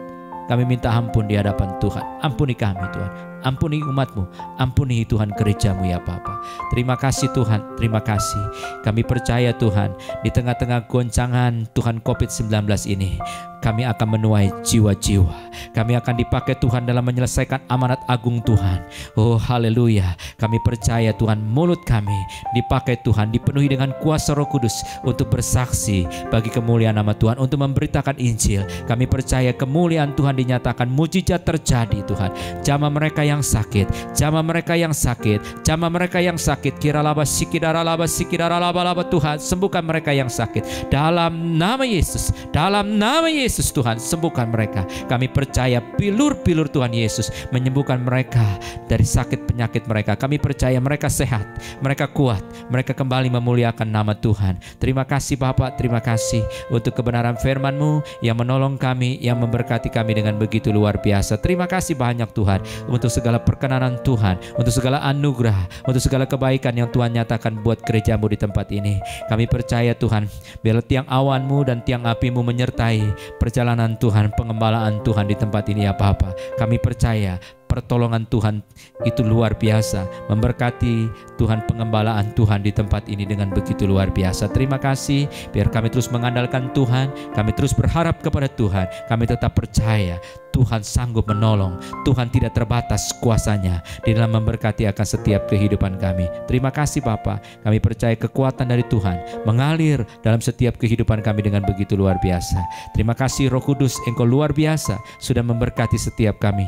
Kami minta ampun di hadapan Tuhan. Ampuni kami Tuhan, ampuni umat-Mu, ampuni Tuhan gereja-Mu ya Bapa. Terima kasih Tuhan, terima kasih. Kami percaya Tuhan, di tengah-tengah goncangan Tuhan COVID-19 ini, kami akan menuai jiwa-jiwa. Kami akan dipakai Tuhan dalam menyelesaikan amanat agung Tuhan. Oh haleluya. Kami percaya Tuhan, mulut kami dipakai Tuhan, dipenuhi dengan kuasa Roh Kudus untuk bersaksi bagi kemuliaan nama Tuhan, untuk memberitakan Injil. Kami percaya kemuliaan Tuhan dinyatakan, mujizat terjadi Tuhan. Jamah mereka yang sakit, jamah mereka yang sakit, jamah mereka yang sakit. Kiralaba sikidaralaba sikidaralaba Tuhan, sembuhkan mereka yang sakit dalam nama Yesus, dalam nama Yesus. Yesus Tuhan, sembuhkan mereka. Kami percaya bilur-bilur Tuhan Yesus menyembuhkan mereka dari sakit penyakit mereka. Kami percaya mereka sehat, mereka kuat, mereka kembali memuliakan nama Tuhan. Terima kasih Bapak, terima kasih untuk kebenaran firman-Mu yang menolong kami, yang memberkati kami dengan begitu luar biasa. Terima kasih banyak Tuhan untuk segala perkenanan Tuhan, untuk segala anugerah, untuk segala kebaikan yang Tuhan nyatakan buat gereja-Mu di tempat ini. Kami percaya Tuhan, biar tiang awan-Mu dan tiang api-Mu menyertai perjalanan Tuhan, pengembalaan Tuhan di tempat ini ya Bapa. Kami percaya pertolongan Tuhan itu luar biasa, memberkati Tuhan, pengembalaan Tuhan di tempat ini dengan begitu luar biasa. Terima kasih, biar kami terus mengandalkan Tuhan, kami terus berharap kepada Tuhan, kami tetap percaya Tuhan sanggup menolong, Tuhan tidak terbatas kuasanya di dalam memberkati akan setiap kehidupan kami. Terima kasih Bapa, kami percaya kekuatan dari Tuhan mengalir dalam setiap kehidupan kami dengan begitu luar biasa. Terima kasih Roh Kudus, Engkau luar biasa sudah memberkati setiap kami.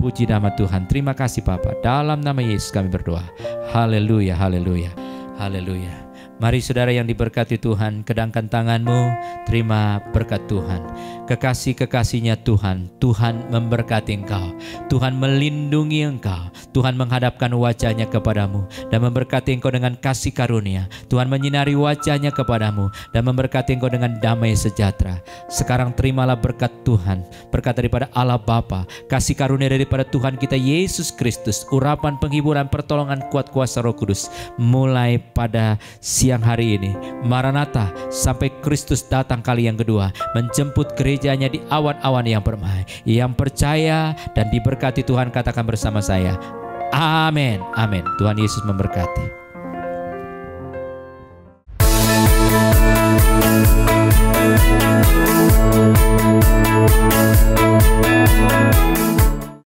Puji nama Tuhan. Terima kasih Bapa, dalam nama Yesus kami berdoa. Haleluya, haleluya, haleluya. Mari saudara yang diberkati Tuhan, kedangkan tanganmu, terima berkat Tuhan. Kekasih-kekasihnya Tuhan, Tuhan memberkati engkau, Tuhan melindungi engkau, Tuhan menghadapkan wajahnya kepadamu dan memberkati engkau dengan kasih karunia. Tuhan menyinari wajahnya kepadamu dan memberkati engkau dengan damai sejahtera. Sekarang terimalah berkat Tuhan, berkat daripada Allah Bapa, kasih karunia daripada Tuhan kita Yesus Kristus, urapan penghiburan pertolongan kuat kuasa Roh Kudus, mulai pada siang hari ini. Maranatha, sampai Kristus datang kali yang kedua, menjemput gerejanya di awan-awan yang permai. Yang percaya dan diberkati Tuhan katakan bersama saya, amin, amin. Tuhan Yesus memberkati.